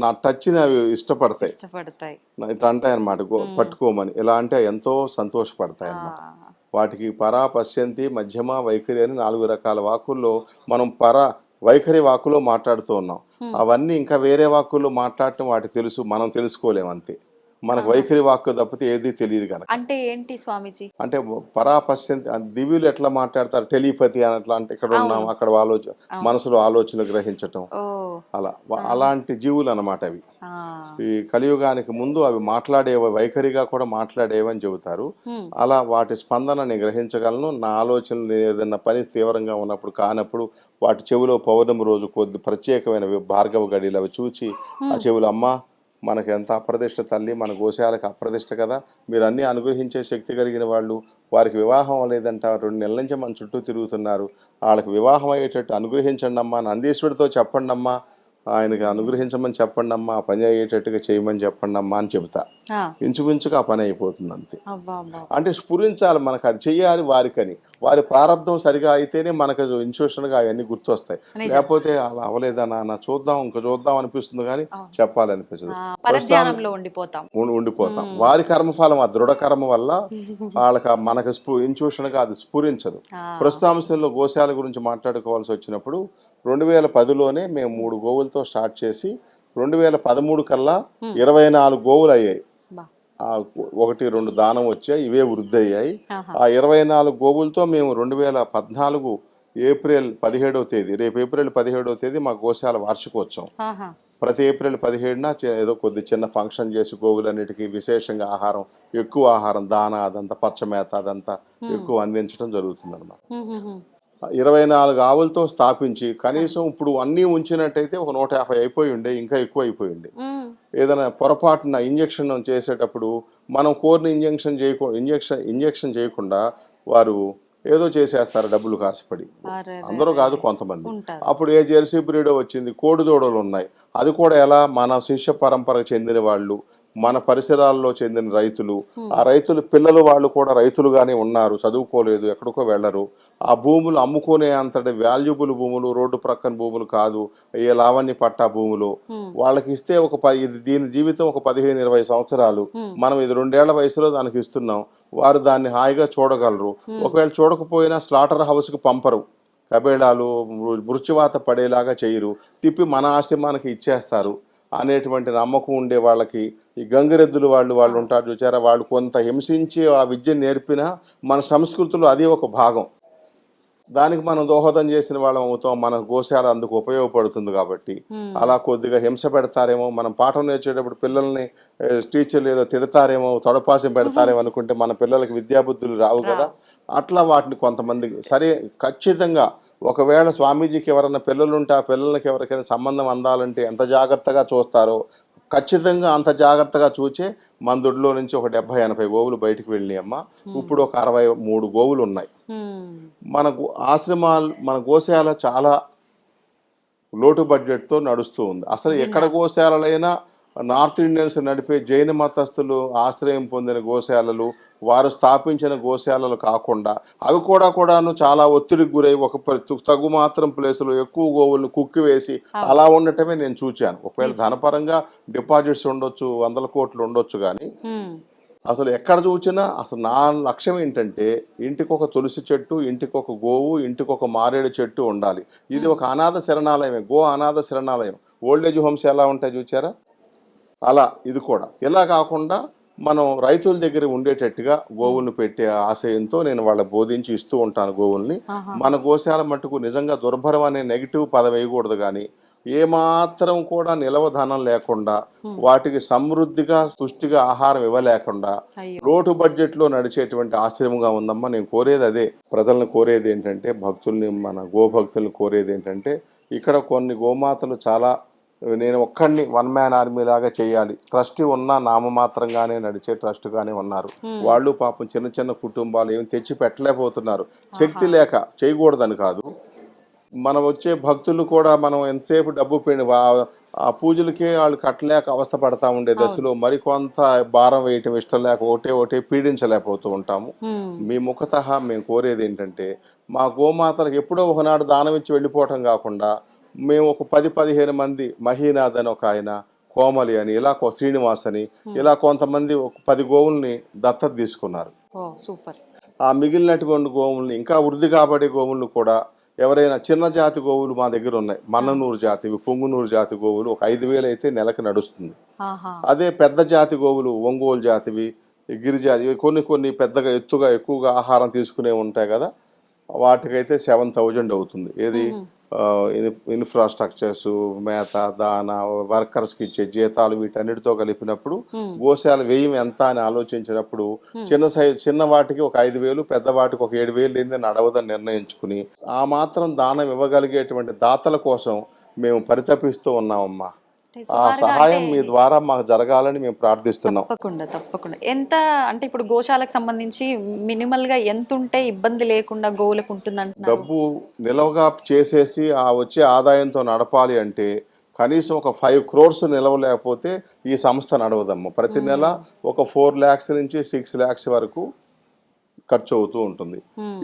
నా టచ్ని అవి ఇష్టపడతాయి, ఇట్లా అంటాయి అన్నమాట, పట్టుకోమని. ఇలా అంటే ఎంతో సంతోషపడతాయి అన్నమాట. వాటికి పరా, పశ్యంతి, మధ్యమ, వైఖరి అని 4 రకాల వాక్కుల్లో మనం వైఖరి వాక్కులో మాట్లాడుతూ ఉన్నాం. అవన్నీ ఇంకా వేరే వాక్కుల్లో మాట్లాడటం వాటికి తెలుసు, మనం తెలుసుకోలేము అంతే. మనకు వైఖరి వాక్కు తప్పితే ఏది తెలియదు కనుక. అంటే ఏంటి స్వామీజీ? అంటే పరాపశ్యంతి, దివ్యులు ఎట్లా మాట్లాడతారు, టెలిపతి అని అట్లా, అంటే ఇక్కడ ఉన్నాం అక్కడ మనసులో ఆలోచన గ్రహించటం, అలాంటి జీవులు అన్నమాట అవి. ఈ కలియుగానికి ముందు అవి మాట్లాడేవి, వైఖరిగా కూడా మాట్లాడేవని చెబుతారు. అలా వాటి స్పందనని గ్రహించగలను. నా ఆలోచనలు ఏదైనా పని తీవ్రంగా ఉన్నప్పుడు కానప్పుడు వాటి చెవిలో పౌర్ణమి రోజు కొద్ది ప్రత్యేకమైన భార్గవ గడిలు అవి చూచి ఆ చెవులు, అమ్మ మనకు ఎంత అప్రదిష్ట తల్లి, మన గోశాలకు అప్రదిష్ట కదా, మీరు అన్నీ అనుగ్రహించే శక్తి కలిగిన వాళ్ళు, వారికి వివాహం లేదంట, 2 నెలల నుంచి మన చుట్టూ తిరుగుతున్నారు, వాళ్ళకి వివాహం అయ్యేటట్టు అనుగ్రహించండి అమ్మా, నందీశ్వరితో చెప్పండి అమ్మా, ఆయనకి అనుగ్రహించమని చెప్పండి అమ్మా, ఆ పని అయ్యేటట్టుగా చేయమని చెప్పండి అమ్మా అని చెబుతా. ఇంచుమించుగా ఆ పని అయిపోతుంది అంతే. అంటే స్ఫురించాలి మనకు, అది చెయ్యాలి వారికని. వారి ప్రారంభం సరిగా అయితేనే మనకు ఇన్స్టిట్యూషన్గా అవన్నీ గుర్తొస్తాయి. లేకపోతే అలా అవలేదన్నా ఇంకా చూద్దాం అనిపిస్తుంది కానీ చెప్పాలనిపించదు, ఉండిపోతాం. వారి కర్మఫలం, ఆ దృఢ కర్మ వల్ల వాళ్ళకి మనకు ఇన్స్టిట్యూషన్గా అది స్ఫురించదు. ప్రస్తుతాంశంలో గోశాల గురించి మాట్లాడుకోవాల్సి వచ్చినప్పుడు 2010లోనే మేము 3 గోవులతో స్టార్ట్ చేసి 2013 కల్లా 24 గోవులు అయ్యాయి. ఒకటి రెండు దానం వచ్చాయి, ఇవే వృద్ధి అయ్యాయి. ఆహా. ఆ 24 గోవులతో మేము 2014 ఏప్రిల్ 17వ తేదీ, రేపు ఏప్రిల్ 17వ తేదీ మా గోశాల వార్షికోత్సవం. ఆహా. ప్రతి ఏప్రిల్ 17న ఏదో కొద్ది చిన్న ఫంక్షన్ చేసి గోవులన్నిటికీ విశేషంగా ఆహారం, ఎక్కువ ఆహారం, దాన అదంతా పచ్చమేత అదంతా ఎక్కువ అందించడం జరుగుతుంది అనమాట. 24 ఆవులతో స్థాపించి కనీసం ఇప్పుడు అన్నీ ఉంచినట్టయితే ఒక 150 అయిపోయి ఉండే, ఇంకా ఎక్కువ అయిపోయి ఉండే. ఏదైనా పొరపాటున ఇంజెక్షన్ చేసేటప్పుడు మనం కోరిన ఇంజెక్షన్ చేయకుండా వారు ఏదో చేసేస్తారు డబ్బులు కాసిపడి. అందరూ కాదు, కొంతమంది. అప్పుడు ఏ జెర్సీ బ్రీడో వచ్చింది, కోడిదూడలు ఉన్నాయి. అది కూడా ఎలా, మన శిష్య పరంపరకు చెందిన వాళ్ళు, మన పరిసరాల్లో చెందిన రైతులు, ఆ రైతులు పిల్లలు వాళ్ళు కూడా రైతులుగానే ఉన్నారు, చదువుకోలేదు, ఎక్కడికో వెళ్ళరు. ఆ భూములు అమ్ముకునే అంతటి వాల్యుబుల్ భూములు, రోడ్డు ప్రక్కన భూములు కాదు, ఏ లావణ్య పట్టా భూములు. వాళ్ళకి ఇస్తే దీని జీవితం ఒక 15-20 సంవత్సరాలు, మనం ఇది 2 ఏళ్ల వయసులో దానికి ఇస్తున్నాం. వారు దాన్ని హాయిగా చూడగలరు. ఒకవేళ చూడకపోయినా స్లాటర్ హౌస్కి పంపరు, కబేళాలు మృత్యువాత పడేలాగా చేయరు, తిప్పి మన ఆస్తి మనకి ఇచ్చేస్తారు అనేటువంటి నమ్మకం ఉండే వాళ్ళకి ఈ గంగిరెద్దులు వాళ్ళు ఉంటారు చూచారా, వాళ్ళు కొంత హింసించి ఆ విద్యను నేర్పినా మన సంస్కృతిలో అది ఒక భాగం. దానికి మనం దోహదం చేసిన వాళ్ళం అవుతాం, మన గోశాల అందుకు ఉపయోగపడుతుంది కాబట్టి. అలా కొద్దిగా హింస పెడతారేమో, మనం పాఠం నేర్చేటప్పుడు పిల్లల్ని టీచర్లు ఏదో తిడతారేమో, తొడపాసం పెడతారేమో అనుకుంటే మన పిల్లలకి విద్యాబుద్ధులు రావు కదా. అట్లా వాటిని కొంతమంది సరే ఖచ్చితంగా ఒకవేళ స్వామీజీకి ఎవరైనా పిల్లలుంటే ఆ పిల్లలకి ఎవరికైనా సంబంధం అందాలంటే ఎంత జాగ్రత్తగా చూస్తారో ఖచ్చితంగా అంత జాగ్రత్తగా చూచే మన దొడ్లో నుంచి ఒక 70-80 గోవులు బయటికి వెళ్ళినాయి అమ్మ. ఇప్పుడు ఒక 63 గోవులు ఉన్నాయి. మన మన గోశాల చాలా లోటు బడ్జెట్తో నడుస్తూ ఉంది. అసలు ఎక్కడ గోశాలైనా నార్త్ ఇండియన్స్ నడిపే జైన మతస్థులు ఆశ్రయం పొందిన గోశాలలు, వారు స్థాపించిన గోశాలలు కాకుండా అవి కూడాను చాలా ఒత్తిడికి గురై ఒక తగు మాత్రం ప్లేసులో ఎక్కువ గోవులను కుక్కి వేసి అలా ఉండటమే నేను చూచాను. ఒకవేళ ధనపరంగా డిపాజిట్స్ ఉండొచ్చు, 100 కోట్లు ఉండొచ్చు, కానీ అసలు ఎక్కడ చూసినా అసలు నా లక్ష్యం ఏంటంటే ఇంటికి ఒక తులసి చెట్టు, ఇంటికి ఒక గోవు, ఇంటికి ఒక మారేడు చెట్టు ఉండాలి. ఇది ఒక అనాథ శరణాలయమే, గో అనాథ శరణాలయం. ఓల్డేజ్ హోమ్స్ ఎలా ఉంటాయి చూచారా, అలా ఇది కూడా. ఇలా కాకుండా మనం రైతుల దగ్గర ఉండేటట్టుగా గోవులను పెట్టే ఆశయంతో నేను వాళ్ళ బోధించి ఇస్తూ ఉంటాను గోవుల్ని. మన గోశాల మట్టుకు నిజంగా దుర్భరం అనే నెగిటివ్ పదం వేయకూడదు, కానీ ఏమాత్రం కూడా నిలవధనం లేకుండా, వాటికి సమృద్ధిగా పుష్టిగా ఆహారం ఇవ్వలేకుండా లోటు బడ్జెట్లో నడిచేటువంటి ఆశ్రమంగా ఉందమ్మా. నేను కోరేది అదే, ప్రజలను కోరేది ఏంటంటే, భక్తుల్ని, మన గోభక్తుల్ని కోరేది ఏంటంటే, ఇక్కడ కొన్ని గోమాతలు చాలా, నేను ఒక్కడిని వన్ మ్యాన్ ఆర్మీ లాగా చేయాలి. ట్రస్ట్ ఉన్న నామమాత్రంగానే నడిచే ట్రస్ట్గానే ఉన్నారు వాళ్ళు. పాపం చిన్న చిన్న కుటుంబాలు ఏమి తెచ్చి పెట్టలేకపోతున్నారు, శక్తి లేక, చేయకూడదని కాదు. మనం వచ్చే భక్తులు కూడా మనం ఎంతసేపు డబ్బు ఆ పూజలకే వాళ్ళు కట్టలేక అవస్థ పడతా ఉండే దశలో మరికొంత భారం వేయటం ఇష్టం లేక ఒకటే పీడించలేకపోతూ ఉంటాము. మీ ముఖతః మేము కోరేది ఏంటంటే, మా గోమాతలకు ఎప్పుడో ఒకనాడు దానం ఇచ్చి వెళ్ళిపోవటం కాకుండా, మేము ఒక 10-15 మంది, మహీనాథ్ అని ఒక ఆయన, కోమలి అని, ఇలా శ్రీనివాస్ అని, ఇలా కొంతమంది ఒక 10 గోవుల్ని దత్తత తీసుకున్నారు. ఆ మిగిలినటువంటి గోవుల్ని, ఇంకా వృద్ధి కాబడే గోవులను కూడా ఎవరైనా చిన్న జాతి గోవులు మా దగ్గర ఉన్నాయి, మన్ననూరు జాతివి, పొంగునూరు జాతి గోవులు ఒక 5,000 అయితే నెలకు నడుస్తుంది. అదే పెద్ద జాతి గోవులు, ఒంగోలు జాతివి, గిరిజాతివి, కొన్ని పెద్దగా ఎక్కువగా ఆహారం తీసుకునే ఉంటాయి కదా, వాటికైతే 7,000 అవుతుంది. ఏది ఇన్ఫ్రాస్ట్రక్చర్స్, మేత, దాన, వర్కర్స్కి ఇచ్చే జీతాలు, వీటన్నిటితో కలిపినప్పుడు గోశాల వ్యయం ఎంత అని ఆలోచించినప్పుడు చిన్న వాటికి ఒక 5,000, పెద్ద వాటికి ఒక 7,000 లేని నడవదని నిర్ణయించుకుని ఆ మాత్రం దానం ఇవ్వగలిగేటువంటి దాతల కోసం మేము పరితపిస్తూ ఉన్నామమ్మా. ఆ సహాయం మీ ద్వారా మాకు జరగాలని మేము ప్రార్థిస్తున్నాం. తప్పకుండా. ఎంత అంటే ఇప్పుడు గోశాలకు సంబంధించి మినిమల్ గా ఎంత ఉంటే ఇబ్బంది లేకుండా గోవులకు ఉంటుందంట? డబ్బు నిలవగా చేసేసి ఆ వచ్చే ఆదాయంతో నడపాలి అంటే కనీసం ఒక 5 crores నిలవలేకపోతే ఈ సంస్థ నడవదమ్మ. ప్రతి నెల ఒక 4 lakhs నుంచి 6 lakhs వరకు ఖర్చు అవుతూ ఉంటుంది.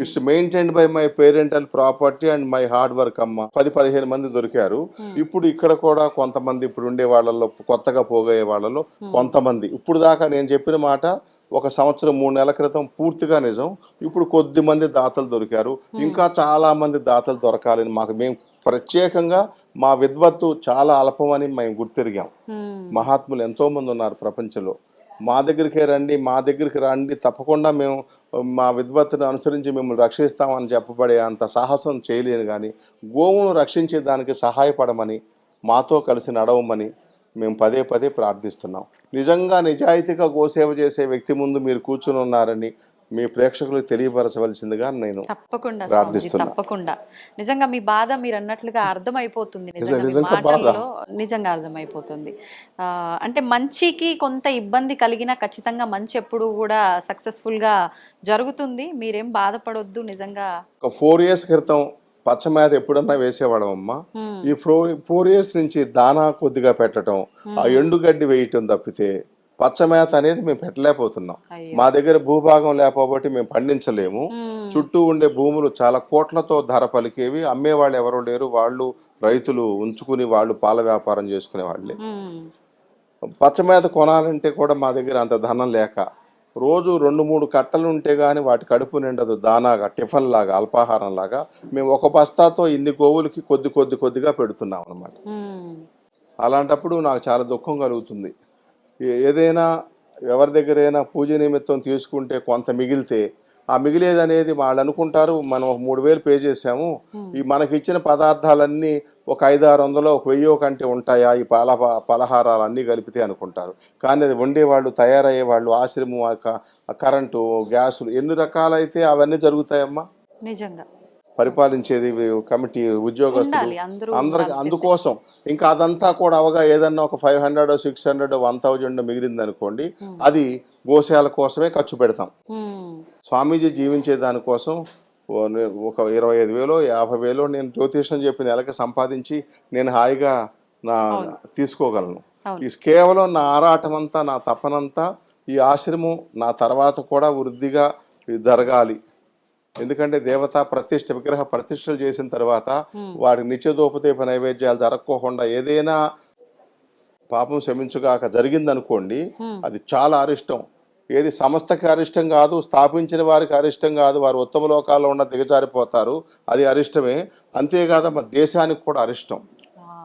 It's maintained by my parental property and my hard work అమ్మ. 10-15 మంది దొరికారు. ఇప్పుడు ఇక్కడ కూడా కొంతమంది, ఇప్పుడు ఉండే వాళ్ళలో, కొత్తగా పోగయ్యే వాళ్ళలో కొంతమంది, ఇప్పుడు దాకా నేను చెప్పిన మాట 1 సంవత్సరం 3 నెలల క్రితం పూర్తిగా నిజం. ఇప్పుడు కొద్ది మంది దాతలు దొరికారు, ఇంకా చాలా మంది దాతలు దొరకాలని మేము ప్రత్యేకంగా మా విద్వత్తు చాలా అల్పమని మేము గుర్తిరిగాం. మహాత్ములు ఎంతో మంది ఉన్నారు ప్రపంచంలో, మా దగ్గరికే రండి, మా దగ్గరికి రండి, తప్పకుండా మేము మా విద్వత్తును అనుసరించి మిమ్మల్ని రక్షిస్తామని చెప్పబడే అంత సాహసం చేయలేను. కానీ గోవును రక్షించే దానికి సహాయపడమని, మాతో కలిసి నడవమని మేము పదే పదే ప్రార్థిస్తున్నాం. నిజంగా నిజాయితీగా గోసేవ చేసే వ్యక్తి ముందు మీరు కూర్చుని ఉన్నారని మీ ప్రేక్షకులకు తెలియపరచవలసిందిగా నేను తప్పకుండా స్వామిజీ, ప్రార్థిస్తున్నా. తప్పకుండా. నిజంగా మీ బాధ మీరు అన్నట్లుగా అర్థమైపోతుంది. నిజంగా మీ నిజంగా బాధ. మాటల్లో నిజంగా అర్థమైపోతుంది. అంటే మంచికి కొంత ఇబ్బంది కలిగినా ఖచ్చితంగా మంచి ఎప్పుడు కూడా సక్సెస్ఫుల్గా జరుగుతుంది. మీరేం బాధపడొద్దు నిజంగా. ఒక 4 ఇయర్స్ క్రితం పచ్చ మేత ఎప్పుడన్నా వేసేవాళ్ళం అమ్మా. హ్మ్. ఈ 4 ఇయర్స్ నుంచి దానా కొద్దిగా పెట్టడం, ఆ ఎండుగడ్డి వేయటం తప్పితే పచ్చ మేత అనేది మేము పెట్టలేకపోతున్నాం. అయ్యో. మా దగ్గర భూభాగం లేకపోబట్టి మేము పండించలేము. హ్మ్. చుట్టూ ఉండే భూములు చాలా కోట్లతో ధర పలికేవి. అమ్మేవాళ్ళు ఎవరు లేరు. వాళ్ళు రైతులు ఉంచుకుని వాళ్ళు పాల వ్యాపారం చేసుకునే వాళ్ళే. హ్మ్. పచ్చ మేత కొనాలంటే కూడా మా దగ్గర అంత ధనం లేక రోజు 2-3 కట్టలు ఉంటే కానీ వాటి కడుపు నిండదు. దానాగా, టిఫిన్ లాగా, అల్పాహారం లాగా మేము ఒక బస్తాతో ఇన్ని గోవులకి కొద్దిగా పెడుతున్నాం అన్నమాట. హ్మ్. అలాంటప్పుడు నాకు చాలా దుఃఖం కలుగుతుంది. ఏదైనా ఎవరి దగ్గరైనా పూజ నిమిత్తం తీసుకుంటే కొంత మిగిలితే ఆ మిగిలేదనేది వాళ్ళు అనుకుంటారు మనం 3,000 పే చేసాము, ఈ మనకిచ్చిన పదార్థాలన్నీ ఒక 500-600 ఒక 1000 కంటే ఉంటాయా ఈ పలహారాలు అన్నీ కలిపితే అనుకుంటారు. కానీ అది వండేవాళ్ళు, తయారయ్యేవాళ్ళు, ఆశ్రమం, కరెంటు, గ్యాసులు ఎన్ని రకాలైతే అవన్నీ జరుగుతాయమ్మా. నిజంగా పరిపాలించేది కమిటీ, ఉద్యోగస్తులు, ఉండాలి, అందరూ అందరికి ఉండాల్సిందే. అందుకోసం ఇంకా అదంతా కూడా అవగా ఏదన్నా ఒక 500, 600, 1000 మిగిలింది అనుకోండి, అది గోశాల కోసమే ఖర్చు పెడతాం. హ్మ్. స్వామీజీ జీవించే దానికోసం ఒక 25,000, 50,000 నేను జ్యోతిషం చెప్పి నెలకి సంపాదించి నేను హాయిగా నా అవును. తీసుకోగలను. అవును. ఈ కేవలం నా ఆరాటం అంతా, నా తపనంతా ఈ ఆశ్రమం నా తర్వాత కూడా వృద్ధిగా జరగాలి. ఎందుకంటే దేవతా ప్రతిష్ఠ, విగ్రహ ప్రతిష్టలు చేసిన తర్వాత వాడి నిత్యదోపదీప నైవేద్యాలు జరగకోకుండా ఏదైనా పాపం క్షమించుగాక జరిగిందనుకోండి, అది చాలా అరిష్టం. ఏది సంస్థకి అరిష్టం కాదు, స్థాపించిన వారికి అరిష్టం కాదు, వారు ఉత్తమ లోకాల్లో ఉన్న దిగజారిపోతారు, అది అరిష్టమే. అంతేకాదు మన దేశానికి కూడా అరిష్టం, ఆ.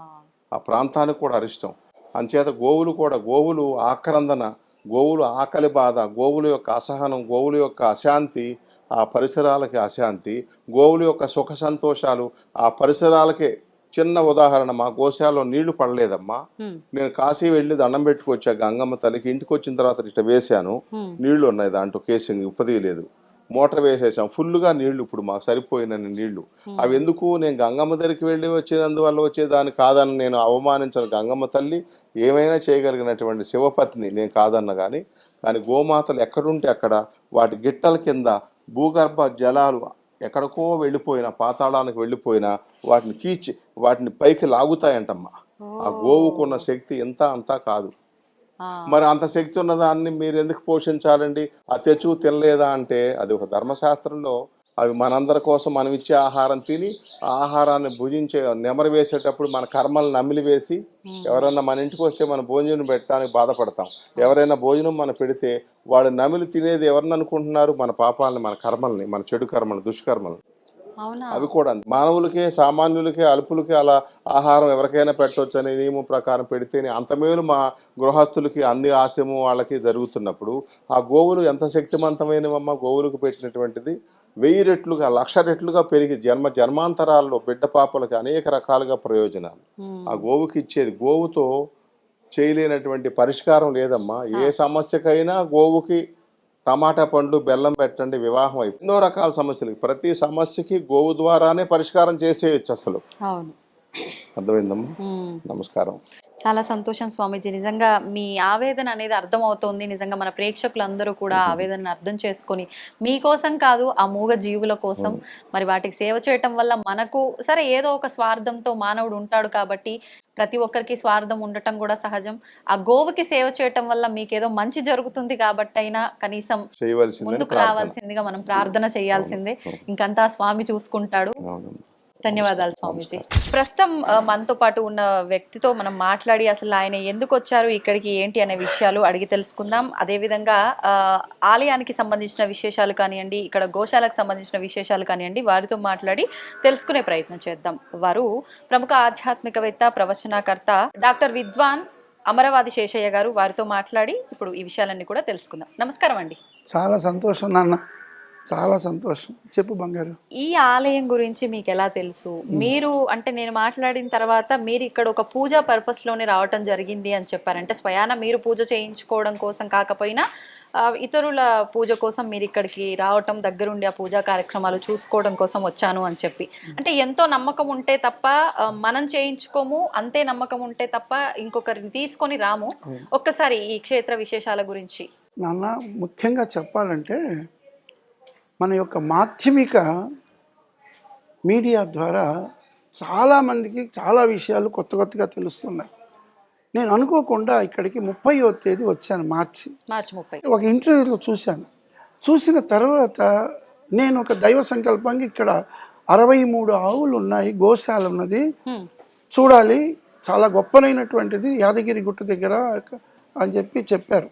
ఆ ప్రాంతానికి కూడా అరిష్టం. అంచేత గోవులు కూడా, గోవులు ఆక్రందన, గోవులు ఆకలి బాధ, గోవుల యొక్క అసహనం, గోవుల యొక్క అశాంతి, ఆ పరిసరాలకి అశాంతి, గోవుల యొక్క సుఖ సంతోషాలు ఆ పరిసరాలకే. చిన్న ఉదాహరణ, మా గోశాలలో నీళ్లు పడలేదమ్మా. నేను కాశీ వెళ్ళి దండం పెట్టుకొచ్చా గంగమ్మ తల్లికి. ఇంటికి వచ్చిన తర్వాత ఇట్లా వేశాను, నీళ్లు ఉన్నాయి దాంట్లో, కేసింగ్ ఉపదీయలేదు, మోటార్ వేసేసాం, ఫుల్గా నీళ్లు, ఇప్పుడు మాకు సరిపోయినన్ని నీళ్లు. అవి ఎందుకు, నేను గంగమ్మ దగ్గరికి వెళ్ళి వచ్చేందువల్ల వచ్చేదాన్ని కాదని నేను అవమానించను. గంగమ్మ తల్లి ఏమైనా చేయగలిగినటువంటి శివపత్ని, నేను కాదన్న. కానీ గోమాతలు ఎక్కడుంటే అక్కడ వాటి గిట్టల కింద భూగర్భ జలాలు ఎక్కడికో వెళ్ళిపోయినా, పాతాళానికి వెళ్ళిపోయినా వాటిని పైకి లాగుతాయంటమ్మా. ఆ గోవుకున్న శక్తి ఎంత అంతా కాదు. మరి అంత శక్తి ఉన్న దాన్ని మీరు ఎందుకు పోషించాలండి? ఆ తెచ్చు తినలేదా అంటే అది ఒక ధర్మశాస్త్రంలో, అవి మనందరి కోసం మనం ఇచ్చే ఆహారం తిని ఆ ఆహారాన్ని భుజించే నెమరు వేసేటప్పుడు మన కర్మలను నమిలి వేసి, ఎవరన్నా మన ఇంటికి వస్తే మన భోజనం పెట్టడానికి బాధపడతాం. ఎవరైనా భోజనం మనం పెడితే వాడు నమిలి తినేది ఎవరిని అనుకుంటున్నారు? మన పాపాలని, మన కర్మల్ని, మన చెడు కర్మలు, దుష్కర్మలు. అవునా. అవి కూడా మానవులకే, సామాన్యులకే, అల్పులకే అలా ఆహారం ఎవరికైనా పెట్టవచ్చు అనే నియమం ప్రకారం పెడితేనే అంత మేలు మా గృహస్థులకి, అన్ని ఆశ్రమం వాళ్ళకి జరుగుతున్నప్పుడు ఆ గోవులు ఎంత శక్తివంతమైనవమ్మ. గోవులకు పెట్టినటువంటిది 1000 రెట్లుగా, 1,00,000 రెట్లుగా పెరిగి జన్మాంతరాల్లో బిడ్డ పాపలకి అనేక రకాలుగా ప్రయోజనాలు ఆ గోవుకి ఇచ్చేది. గోవుతో చేయలేనటువంటి పరిష్కారం లేదమ్మా. ఏ సమస్యకైనా గోవుకి టమాటా పండ్లు, బెల్లం పెట్టండి, వివాహం అయిపోయి ఎన్నో రకాల సమస్యలు, ప్రతి సమస్యకి గోవు ద్వారానే పరిష్కారం చేసేయచ్చు అసలు. అవును. అర్థమైందమ్మా. నమస్కారం. చాలా సంతోషం స్వామీజీ. నిజంగా మీ ఆవేదన అనేది అర్థమవుతోంది. నిజంగా మన ప్రేక్షకులందరూ కూడా ఆవేదనను అర్థం చేసుకొని మీకోసం కాదు, ఆ మూగ జీవుల కోసం మరి వాటికి సేవ చేయటం వల్ల మనకు సరే ఏదో ఒక స్వార్థంతో మానవుడు ఉంటాడు కాబట్టి ప్రతి ఒక్కరికి స్వార్థం ఉండటం కూడా సహజం. ఆ గోవుకి సేవ చేయటం వల్ల మీకేదో మంచి జరుగుతుంది కాబట్టి అయినా కనీసం ముందుకు రావాల్సిందిగా మనం ప్రార్థన చేయాల్సిందే. ఇంకంతా స్వామి చూసుకుంటాడు. ధన్యవాదాలు స్వామీజీ. ప్రస్తుతం మనతో పాటు ఉన్న వ్యక్తితో మనం మాట్లాడి అసలు ఆయన ఎందుకు వచ్చారు ఇక్కడికి, ఏంటి అనే విషయాలు అడిగి తెలుసుకుందాం. అదేవిధంగా ఆలయానికి సంబంధించిన విశేషాలు కానివ్వండి, ఇక్కడ గోశాలకు సంబంధించిన విశేషాలు కానివ్వండి, వారితో మాట్లాడి తెలుసుకునే ప్రయత్నం చేద్దాం. వారు ప్రముఖ ఆధ్యాత్మికవేత్త, ప్రవచనకర్త డాక్టర్ విద్వాన్ అమరవాది శేషయ్య గారు. వారితో మాట్లాడి ఇప్పుడు ఈ విషయాలన్నీ కూడా తెలుసుకుందాం. నమస్కారం అండి. చాలా సంతోషం నాన్న, చాలా సంతోషం. చెప్పు బంగారు. ఈ ఆలయం గురించి మీకు ఎలా తెలుసు? మీరు అంటే నేను మాట్లాడిన తర్వాత మీరు ఇక్కడ ఒక పూజా పర్పస్ లోనే రావటం జరిగింది అని చెప్పారు. అంటే స్వయాన మీరు పూజ చేయించుకోవడం కోసం కాకపోయినా ఇతరుల పూజ కోసం మీరు ఇక్కడికి రావటం, దగ్గరుండి ఆ పూజా కార్యక్రమాలు చూసుకోవడం కోసం వచ్చాను అని చెప్పి. అంటే ఎంతో నమ్మకం ఉంటే తప్ప మనం చేయించుకోము, అంతే నమ్మకం ఉంటే తప్ప ఇంకొకరిని తీసుకొని రాము. ఒక్కసారి ఈ క్షేత్ర విశేషాల గురించి. నాన్న, ముఖ్యంగా చెప్పాలంటే మన యొక్క మాధ్యమిక మీడియా ద్వారా చాలామందికి చాలా విషయాలు కొత్తగా తెలుస్తున్నాయి. నేను అనుకోకుండా ఇక్కడికి 30వ తేదీ వచ్చాను, మార్చి 30. ఒక ఇంటర్వ్యూలో చూశాను. చూసిన తర్వాత నేను ఒక దైవ సంకల్పంగా ఇక్కడ 63 ఆవులు ఉన్నాయి, గోశాల ఉన్నది, చూడాలి, చాలా గొప్పనైనటువంటిది యాదగిరి గుట్ట దగ్గర అని చెప్పారు.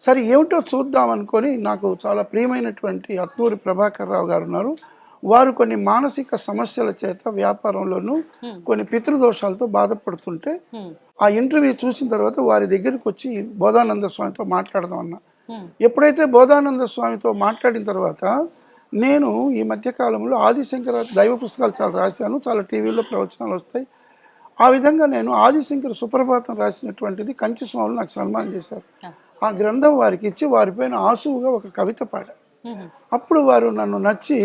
సరే ఏమిటో చూద్దాం అనుకొని, నాకు చాలా ప్రియమైనటువంటి అత్నూరి ప్రభాకర్ రావు గారు ఉన్నారు. వారు కొన్ని మానసిక సమస్యల చేత వ్యాపారంలోనూ కొన్ని పితృదోషాలతో బాధపడుతుంటే ఆ ఇంటర్వ్యూ చూసిన తర్వాత వారి దగ్గరికి వచ్చి బోధానంద స్వామితో మాట్లాడదాం అన్నా. ఎప్పుడైతే బోధానంద స్వామితో మాట్లాడిన తర్వాత నేను ఈ మధ్యకాలంలో ఆదిశంకర దైవ పుస్తకాలు చాలా రాశాను, చాలా టీవీలో ప్రవచనాలు వస్తాయి. ఆ విధంగా నేను ఆదిశంకర సుప్రభాతం రాసినటువంటిది కంచి స్వాములు నాకు సన్మానం చేశారు. ఆ గ్రంథం వారికి ఇచ్చి వారిపైన ఆసువుగా ఒక కవిత పాడారు. అప్పుడు వారు నన్ను నచ్చి,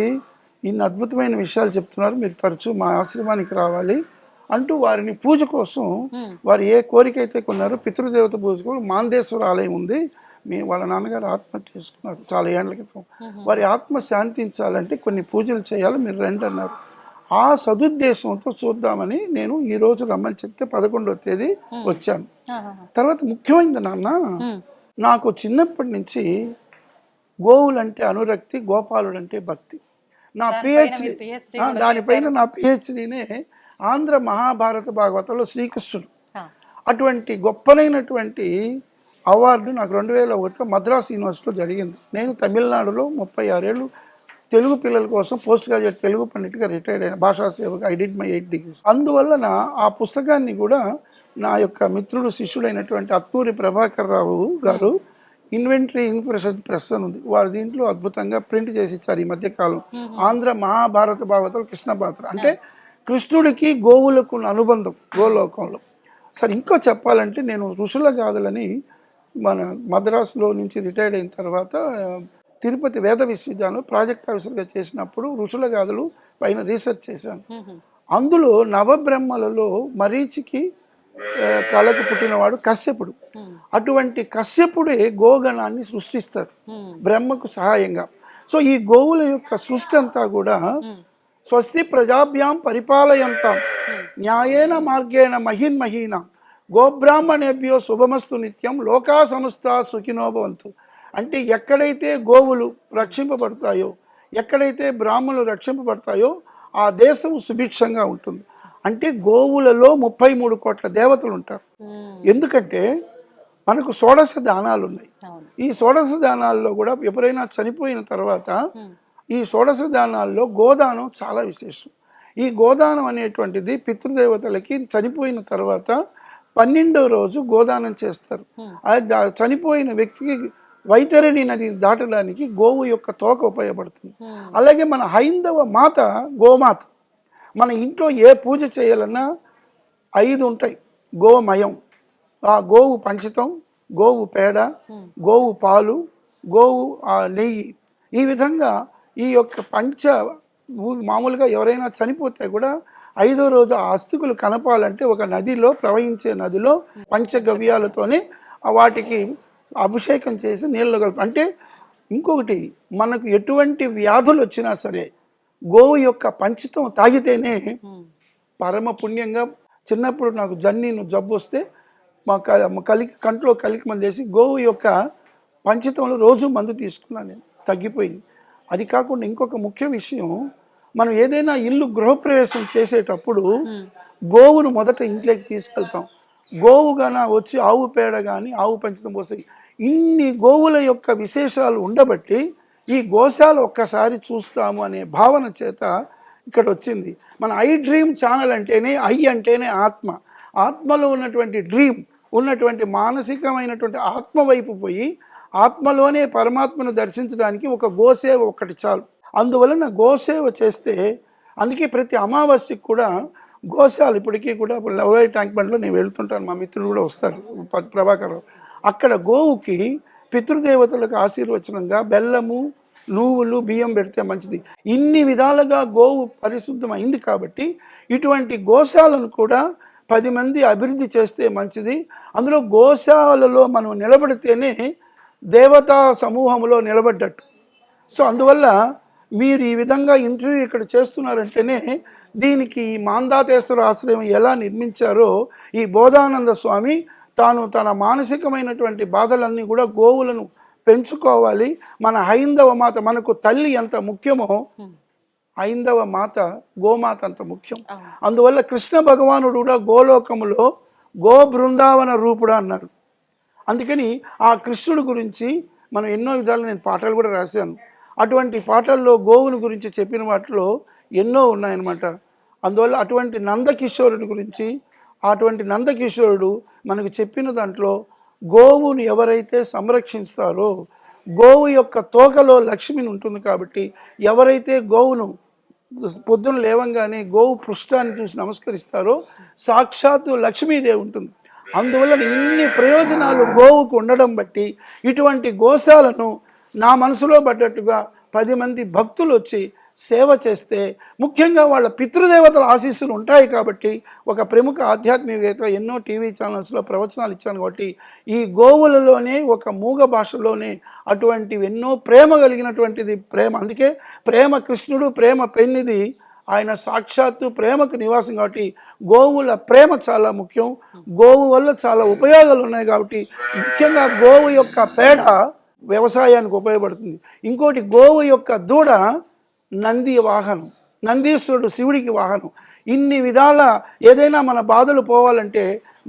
ఇన్ని అద్భుతమైన విషయాలు చెప్తున్నారు, మీరు తరచూ మా ఆశ్రమానికి రావాలి అంటూ వారిని పూజ కోసం, వారు ఏ కోరిక అయితే కొన్నారో పితృదేవత పూజ కోసం మాందేశ్వర ఆలయం ఉంది, వాళ్ళ నాన్నగారు ఆత్మహత్య చేసుకున్నారు చాలా ఏళ్ల క్రితం, వారి ఆత్మ శాంతించాలంటే కొన్ని పూజలు చేయాలి, మీరు రండి అన్నారు. ఆ సదుద్దేశంతో చూద్దామని నేను ఈ రోజు రమ్మని చెప్తే 11వ తేదీ వచ్చాను. తర్వాత ముఖ్యమైనది నాన్న, నాకు చిన్నప్పటి నుంచి గోవులంటే అనురక్తి, గోపాలుడంటే భక్తి. నా పిహెచ్డి దానిపైన నా పిహెచ్డినే ఆంధ్ర మహాభారత భాగవతంలో శ్రీకృష్ణుడు. అటువంటి గొప్పనైనటువంటి అవార్డు నాకు 2001లో మద్రాస్ యూనివర్సిటీలో జరిగింది. నేను తమిళనాడులో 36 ఏళ్ళు తెలుగు పిల్లల కోసం పోస్ట్ గ్రాడ్యుయేట్ తెలుగు పండిట్గా రిటైర్డ్ అయిన భాషా సేవకు ఐ డిడ్ మై 8 degrees. అందువలన ఆ పుస్తకాన్ని కూడా నా యొక్క మిత్రుడు శిష్యుడైనటువంటి అత్నూరి ప్రభాకర్ రావు గారు ఇన్వెంటరీ ఇంప్రెషన్ ప్రెస్ అని ఉంది, వారు దీంట్లో అద్భుతంగా ప్రింట్ చేసి ఇచ్చారు ఈ మధ్యకాలం. ఆంధ్ర మహాభారత భాగవతం కృష్ణ పాత్ర అంటే కృష్ణుడికి గోవులకు ఉన్న అనుబంధం గోలోకంలో. సరే ఇంకో చెప్పాలంటే, నేను ఋషుల గాథలని మన మద్రాసులో నుంచి రిటైర్డ్ అయిన తర్వాత తిరుపతి వేద విశ్వవిద్యాలయంలో ప్రాజెక్ట్ ఆఫీసర్గా చేసినప్పుడు ఋషుల గాథలు పైన రీసెర్చ్ చేశాను. అందులో నవబ్రహ్మలలో మరీచికి కళకు పుట్టినవాడు కశ్యపుడు. అటువంటి కశ్యపుడే గోగణాన్ని సృష్టిస్తాడు బ్రహ్మకు సహాయంగా. సో ఈ గోవుల యొక్క సృష్టి అంతా కూడా స్వస్తి ప్రజాభ్యాం పరిపాలయంతాం న్యాయేన మార్గేణ మహిన్మహీన గోబ్రాహ్మణేభ్యో శుభమస్తు నిత్యం లోకా సమస్త సుఖినోభవంతు. అంటే ఎక్కడైతే గోవులు రక్షింపబడతాయో, ఎక్కడైతే బ్రాహ్మణులు రక్షింపబడతాయో ఆ దేశం సుభిక్షంగా ఉంటుంది. అంటే గోవులలో 33 కోట్ల దేవతలు ఉంటారు. ఎందుకంటే మనకు షోడశ దానాలు ఉన్నాయి. ఈ షోడశ దానాల్లో కూడా ఎవరైనా చనిపోయిన తర్వాత ఈ షోడశ దానాల్లో గోదానం చాలా విశేషం. ఈ గోదానం అనేటువంటిది పితృదేవతలకి చనిపోయిన తర్వాత 12వ రోజు గోదానం చేస్తారు. చనిపోయిన వ్యక్తికి వైతరణి నది దాటడానికి గోవు యొక్క తోక ఉపయోగపడుతుంది. అలాగే మన హైందవ మాత గోమాత. మన ఇంట్లో ఏ పూజ చేయాలన్నా 5 ఉంటాయి. గోమయం, ఆ గోవు పంచతం, గోవు పేడ, గోవు పాలు, గోవు నెయ్యి. ఈ విధంగా ఈ యొక్క మామూలుగా ఎవరైనా చనిపోతే కూడా 5వ రోజు ఆ అస్థికులు కనపాలంటే ఒక నదిలో, ప్రవహించే నదిలో పంచగవ్యాలతోనే వాటికి అభిషేకం చేసి నీళ్ళు కలిపి. అంటే ఇంకొకటి, మనకు ఎటువంటి వ్యాధులు వచ్చినా సరే గోవు యొక్క పంచితం తాగితేనే పరమ పుణ్యంగా. చిన్నప్పుడు నాకు జబ్బు వస్తే మా కంట్లో కలికి మంది వేసి గోవు యొక్క పంచితంలో రోజు మందు తీసుకున్నాను, నేను తగ్గిపోయింది. అది కాకుండా ఇంకొక ముఖ్య విషయం, మనం ఏదైనా ఇల్లు గృహప్రవేశం చేసేటప్పుడు గోవును మొదట ఇంట్లోకి తీసుకెళ్తాం. గోవు గాన వచ్చి ఆవు పేడ కానీ ఆవు పంచితం పోస్తాయి. ఇన్ని గోవుల యొక్క విశేషాలు ఉండబట్టి ఈ గోశాల ఒక్కసారి చూస్తాము అనే భావన చేత ఇక్కడ వచ్చింది. మన ఐ డ్రీమ్ ఛానల్ అంటేనే, ఐ అంటేనే ఆత్మ, ఆత్మలో ఉన్నటువంటి డ్రీమ్ ఉన్నటువంటి మానసికమైనటువంటి ఆత్మ వైపు పోయి ఆత్మలోనే పరమాత్మను దర్శించడానికి ఒక గోసేవ ఒకటి చాలు. అందువలన గోసేవ చేస్తే, అందుకే ప్రతి అమావాస్యకి కూడా గోశాల ఇప్పటికీ కూడా లవై ట్యాంక్ బండ్లో నేను వెళ్తుంటాను, మా మిత్రులు కూడా వస్తారు ప్రభాకర్, అక్కడ గోవుకి పితృదేవతలకు ఆశీర్వచనంగా బెల్లము నువ్వులు బియ్యం పెడితే మంచిది. ఇన్ని విధాలుగా గోవు పరిశుద్ధమైంది కాబట్టి ఇటువంటి గోశాలను కూడా 10 మంది అభివృద్ధి చేస్తే మంచిది. అందులో గోశాలలో మనం నిలబడితేనే దేవతా సమూహంలో నిలబడ్డట్టు. సో అందువల్ల మీరు ఈ విధంగా ఇంటర్వ్యూ ఇక్కడ చేస్తున్నారంటేనే దీనికి మాందాతేశ్వర ఆశ్రయం ఎలా నిర్మించారో ఈ బోధానంద స్వామి తాను తన మానసికమైనటువంటి బాధలన్నీ కూడా గోవులను పెంచుకోవాలి. మన హైందవ మాత మనకు తల్లి ఎంత ముఖ్యమో హైందవ మాత గోమాత అంత ముఖ్యం. అందువల్ల కృష్ణ భగవానుడు కూడా గోలోకములో గో బృందావన రూపుడు అన్నారు. అందుకని ఆ కృష్ణుడు గురించి మనం ఎన్నో విధాలు నేను పాటలు కూడా రాశాను. అటువంటి పాటల్లో గోవుని గురించి చెప్పిన వాటిలో ఎన్నో ఉన్నాయన్నమాట. అందువల్ల అటువంటి నందకిషోరుడి గురించి, అటువంటి నందకిషోరుడు మనకు చెప్పిన దాంట్లో గోవును ఎవరైతే సంరక్షిస్తారో, గోవు యొక్క తోకలో లక్ష్మిని ఉంటుంది కాబట్టి ఎవరైతే గోవును పొద్దున లేవంగానే గోవు పృష్ఠాన్ని చూసి నమస్కరిస్తారో సాక్షాత్తు లక్ష్మీదేవి ఉంటుంది. అందువల్ల ఇన్ని ప్రయోజనాలు గోవుకు ఉండడం బట్టి ఇటువంటి గోశాలను నా మనసులో పడ్డట్టుగా 10 మంది భక్తులు వచ్చి సేవ చేస్తే, ముఖ్యంగా వాళ్ళ పితృదేవతల ఆశీస్సులు ఉంటాయి కాబట్టి, ఒక ప్రముఖ ఆధ్యాత్మికవేత్త ఎన్నో టీవీ ఛానల్స్లో ప్రవచనాలు ఇచ్చాను కాబట్టి ఈ గోవులలోనే ఒక మూగ భాషలోనే అటువంటివి ఎన్నో ప్రేమ కలిగినటువంటిది ప్రేమ. అందుకే ప్రేమ కృష్ణుడు, ప్రేమ పెన్నిది, ఆయన సాక్షాత్తు ప్రేమకు నివాసం కాబట్టి గోవుల ప్రేమ చాలా ముఖ్యం. గోవు వల్ల చాలా ఉపయోగాలు ఉన్నాయి కాబట్టి ముఖ్యంగా గోవు యొక్క పేడ వ్యవసాయానికి ఉపయోగపడుతుంది. ఇంకోటి గోవు యొక్క దూడ నంది వాహనం, నందీశ్వరుడు శివుడికి వాహనం. ఇన్ని విధాల ఏదైనా మన బాధలు పోవాలంటే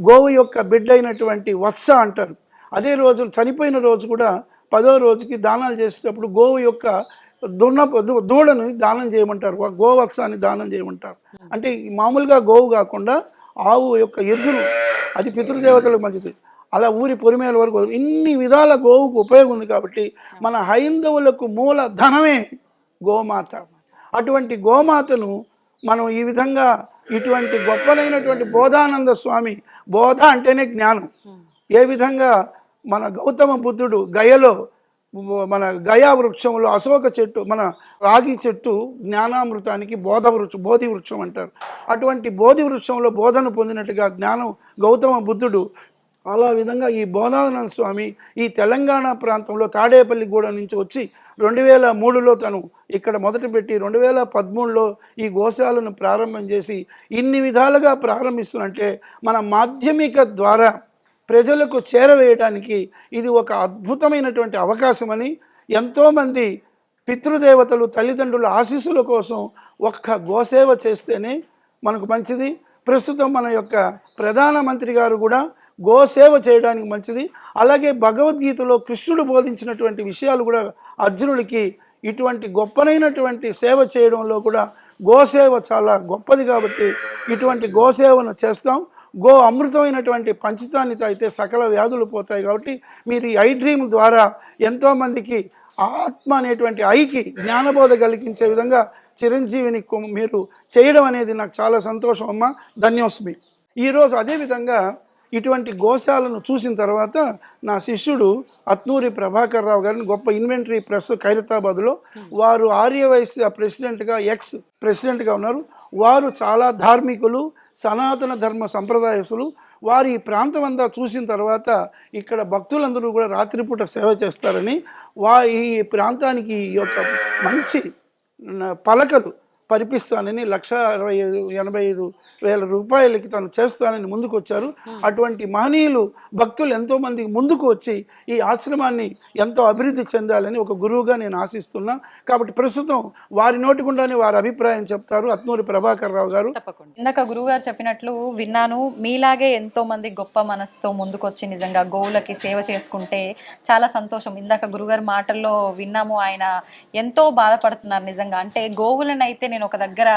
గోవు యొక్క బిడ్డ అయినటువంటి వత్స అంటారు. అదే రోజు చనిపోయిన రోజు కూడా 10వ రోజుకి దానాలు చేసేటప్పుడు గోవు యొక్క దూడను దానం చేయమంటారు, గోవత్సాన్ని దానం చేయమంటారు. అంటే మామూలుగా గోవు కాకుండా ఆవు యొక్క ఎద్దును, అది పితృదేవతలకు మంచిది. అలా ఊరి పొరిమేల వరకు ఇన్ని విధాల గోవుకు ఉపయోగం ఉంది కాబట్టి మన హైందవులకు మూల ధనమే గోమాత. అటువంటి గోమాతను మనం ఈ విధంగా ఇటువంటి గొప్పదైనటువంటి బోధానంద స్వామి, బోధ అంటేనే జ్ఞానం. ఏ విధంగా మన గౌతమ బుద్ధుడు గయలో, మన గయా వృక్షంలో అశోక చెట్టు, మన రాగి చెట్టు జ్ఞానామృతానికి బోధి వృక్షం అంటారు. అటువంటి బోధి వృక్షంలో బోధన పొందినట్టుగా జ్ఞానం గౌతమ బుద్ధుడు, అలా విధంగా ఈ బోధానంద స్వామి ఈ తెలంగాణ ప్రాంతంలో తాడేపల్లిగూడెం నుంచి వచ్చి 2003లో తను ఇక్కడ మొదలుపెట్టి 2013లో ఈ గోశాలను ప్రారంభం చేసి ఇన్ని విధాలుగా ప్రారంభిస్తున్నంటే మన మాధ్యమిక ద్వారా ప్రజలకు చేరవేయడానికి ఇది ఒక అద్భుతమైనటువంటి అవకాశమని, ఎంతోమంది పితృదేవతలు తల్లిదండ్రుల ఆశీస్సుల కోసం ఒక్క గోసేవ చేస్తేనే మనకు మంచిది. ప్రస్తుతం మన యొక్క ప్రధానమంత్రి గారు కూడా గోసేవ చేయడానికి మంచిది. అలాగే భగవద్గీతలో కృష్ణుడు బోధించినటువంటి విషయాలు కూడా అర్జునుడికి ఇటువంటి గొప్పనైనటువంటి సేవ చేయడంలో కూడా గోసేవ చాలా గొప్పది కాబట్టి ఇటువంటి గోసేవను చేస్తాం. గో అమృతమైనటువంటి పంచతాన్ని తాగితే సకల వ్యాధులు పోతాయి కాబట్టి మీరు ఈ ఐ డ్రీమ్ ద్వారా ఎంతోమందికి ఆత్మ అనేటువంటి ఐకి జ్ఞానబోధ కలిగించే విధంగా చిరంజీవిని మీరు చేయడం అనేది నాకు చాలా సంతోషం అమ్మ, ధన్యోస్మి. ఈరోజు అదేవిధంగా ఇటువంటి గోశాలను చూసిన తర్వాత నా శిష్యుడు అత్నూరి ప్రభాకర్ రావు గారిని, గొప్ప ఇన్వెంటరీ ప్రెస్ ఖైరతాబాద్లో, వారు ఆర్యవైశ్య ప్రెసిడెంట్గా ఎక్స్ ప్రెసిడెంట్గా ఉన్నారు. వారు చాలా ధార్మికులు, సనాతన ధర్మ సంప్రదాయస్తులు. వారు ఈ ప్రాంతం అంతా చూసిన తర్వాత ఇక్కడ భక్తులందరూ కూడా రాత్రిపూట సేవ చేస్తారని ఈ ప్రాంతానికి యొక్క మంచి పలకలు పరిపిస్తానని 1,85,000 రూపాయలకి తను చేస్తానని ముందుకు వచ్చారు. అటువంటి మహనీయులు భక్తులు ఎంతోమంది ముందుకు వచ్చి ఈ ఆశ్రమాన్ని ఎంతో అభివృద్ధి చెందాలని ఒక గురువుగా నేను ఆశిస్తున్నా. కాబట్టి ప్రస్తుతం వారి నోటి గుండానే వారి అభిప్రాయం చెప్తారు అత్నూరి ప్రభాకర్ రావు గారు. తప్పకుండా. ఇందాక గురువు గారు చెప్పినట్లు విన్నాను, మీలాగే ఎంతో మంది గొప్ప మనసుతో ముందుకు వచ్చి నిజంగా గోవులకి సేవ చేసుకుంటే చాలా సంతోషం. ఇందాక గురుగారు మాటల్లో విన్నాము, ఆయన ఎంతో బాధపడుతున్నారు నిజంగా. అంటే గోవులను అయితే నేను నేను ఒక దగ్గర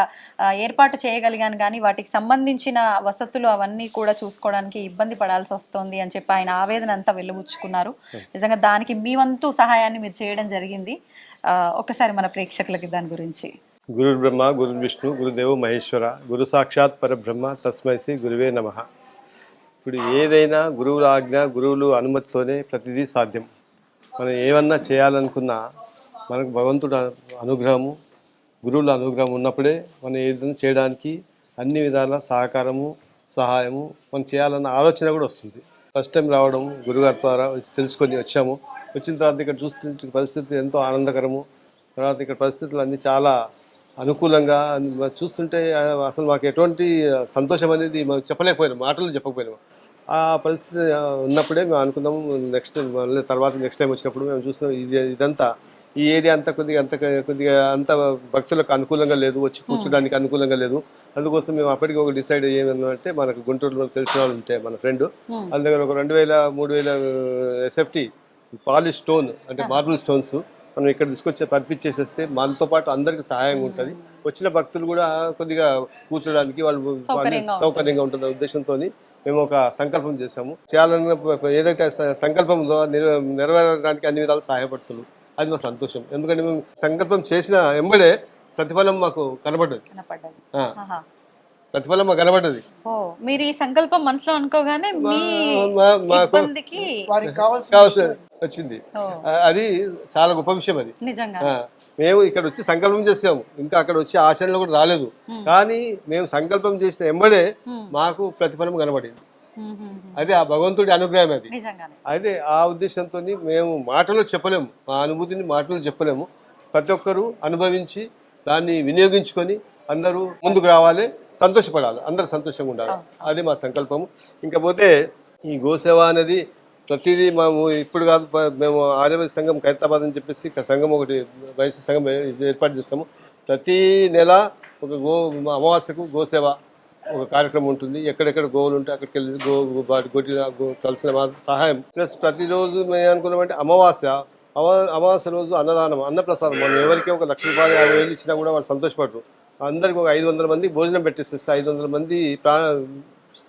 ఏర్పాటు చేయగలిగాను, కానీ వాటికి సంబంధించిన వసతులు అవన్నీ కూడా చూసుకోవడానికి ఇబ్బంది పడాల్సి వస్తుంది అని చెప్పి ఆయన ఆవేదన అంతా వెలుబుచ్చుకున్నారు. నిజంగా దానికి మీ వంతు సహాయాన్ని మీరు చేయడం జరిగింది. ఒక్కసారి మన ప్రేక్షకులకి దాని గురించి. గురు బ్రహ్మ గురు విష్ణు గురుదేవు మహేశ్వర గురు సాక్షాత్ పరబ్రహ్మ తస్మై శ్రీ గురువే నమః. ఇప్పుడు ఏదైనా గురువుల ఆజ్ఞ, గురువులు అనుమతితోనే ప్రతిదీ సాధ్యం. మనం ఏమన్నా చేయాలనుకున్నా మనకు భగవంతుడు అనుగ్రహము, గురువుల అనుగ్రహం ఉన్నప్పుడే మనం ఏదైనా చేయడానికి అన్ని విధాల సహకారము, సహాయము మనం చేయాలన్న ఆలోచన కూడా వస్తుంది. ఫస్ట్ టైం రావడం గురుగారి ద్వారా తెలుసుకొని వచ్చాము. వచ్చిన తర్వాత ఇక్కడ చూస్తుంటే పరిస్థితి ఎంతో ఆనందకరము. తర్వాత ఇక్కడ పరిస్థితులు అన్నీ చాలా అనుకూలంగా చూస్తుంటే అసలు మాకు ఎటువంటి సంతోషం అనేది మనం చెప్పలేకపోయినాం, మాటలు చెప్పకపోయినాము. ఆ పరిస్థితి ఉన్నప్పుడే మేము అనుకున్నాము నెక్స్ట్ మళ్ళీ తర్వాత నెక్స్ట్ టైం వచ్చినప్పుడు మేము చూస్తున్నాం ఇదంతా ఈ ఏరియా అంతా కొద్దిగా అంత భక్తులకు అనుకూలంగా లేదు, వచ్చి కూర్చోడానికి అనుకూలంగా లేదు. అందుకోసం మేము అప్పటికి ఒక డిసైడ్ ఏమన్నామంటే మనకు గుంటూరులో తెలిసిన వాళ్ళు ఉంటే మన ఫ్రెండ్ వాళ్ళ దగ్గర ఒక 2000-3000 SFT పాలిష్ స్టోన్ అంటే మార్బుల్ స్టోన్స్ మనం ఇక్కడ తీసుకొచ్చి పంపించేసేస్తే మనతో పాటు అందరికి సహాయంగా ఉంటుంది. వచ్చిన భక్తులు కూడా కొద్దిగా కూర్చోడానికి వాళ్ళు సౌకర్యంగా ఉంటుంది ఉద్దేశంతో మేము ఒక సంకల్పం చేశాము. చేయాలన్న ఏదైతే సంకల్పం ఉందో నెరవేరడానికి అన్ని విధాలు సహాయపడుతున్నాం. అది మా సంతోషం. ఎందుకంటే మేము సంకల్పం చేసిన ఎంబడే ప్రతిఫలం మాకు కనబడ్డది. ప్రతిఫలం మాకు కనబడ్డది. మీరు ఈ సంకల్పం మనసులో అనుకోగానే కావాల్సిన వచ్చింది. అది చాలా గొప్ప విషయం. అది నిజంగా మేము ఇక్కడ వచ్చి సంకల్పం చేసాము, ఇంకా అక్కడ వచ్చి ఆచరణలో కూడా రాలేదు. కానీ మేము సంకల్పం చేసిన ఎంబడే మాకు ప్రతిఫలం కనబడింది. అది ఆ భగవంతుడి అనుగ్రహం. అది అదే ఆ ఉద్దేశంతో మేము మాటలు చెప్పలేము, ఆ అనుభూతిని మాటలు చెప్పలేము. ప్రతి ఒక్కరూ అనుభవించి దాన్ని వినియోగించుకొని అందరూ ముందుకు రావాలి, సంతోషపడాలి, అందరూ సంతోషంగా ఉండాలి. అది మా సంకల్పము. ఇంకా పోతే ఈ గోసేవ అనేది ప్రతిదీ మేము ఇప్పుడు కాదు, మేము ఆర్యవైశ్య సంఘం ఖైరతాబాద్ అని చెప్పేసి సంఘం ఒకటి వైశ్య సంఘం ఏర్పాటు చేస్తాము. ప్రతి నెల ఒక అమావాస్యకు గోసేవ ఒక కార్యక్రమం ఉంటుంది. ఎక్కడెక్కడ గోవులు ఉంటే అక్కడికి వెళ్ళి గోటి కలిసిన సహాయం. ప్లస్ ప్రతిరోజు మేము అనుకున్నామంటే అమావాస్య రోజు అన్నదానం, అన్నప్రసాదం. మనం ఎవరికి ఒక 1,00,000 రూపాయలు 50,000 ఇచ్చినా కూడా వాళ్ళు సంతోషపడరు. అందరికి ఒక 500 మంది భోజనం పెట్టిస్తే 500 మంది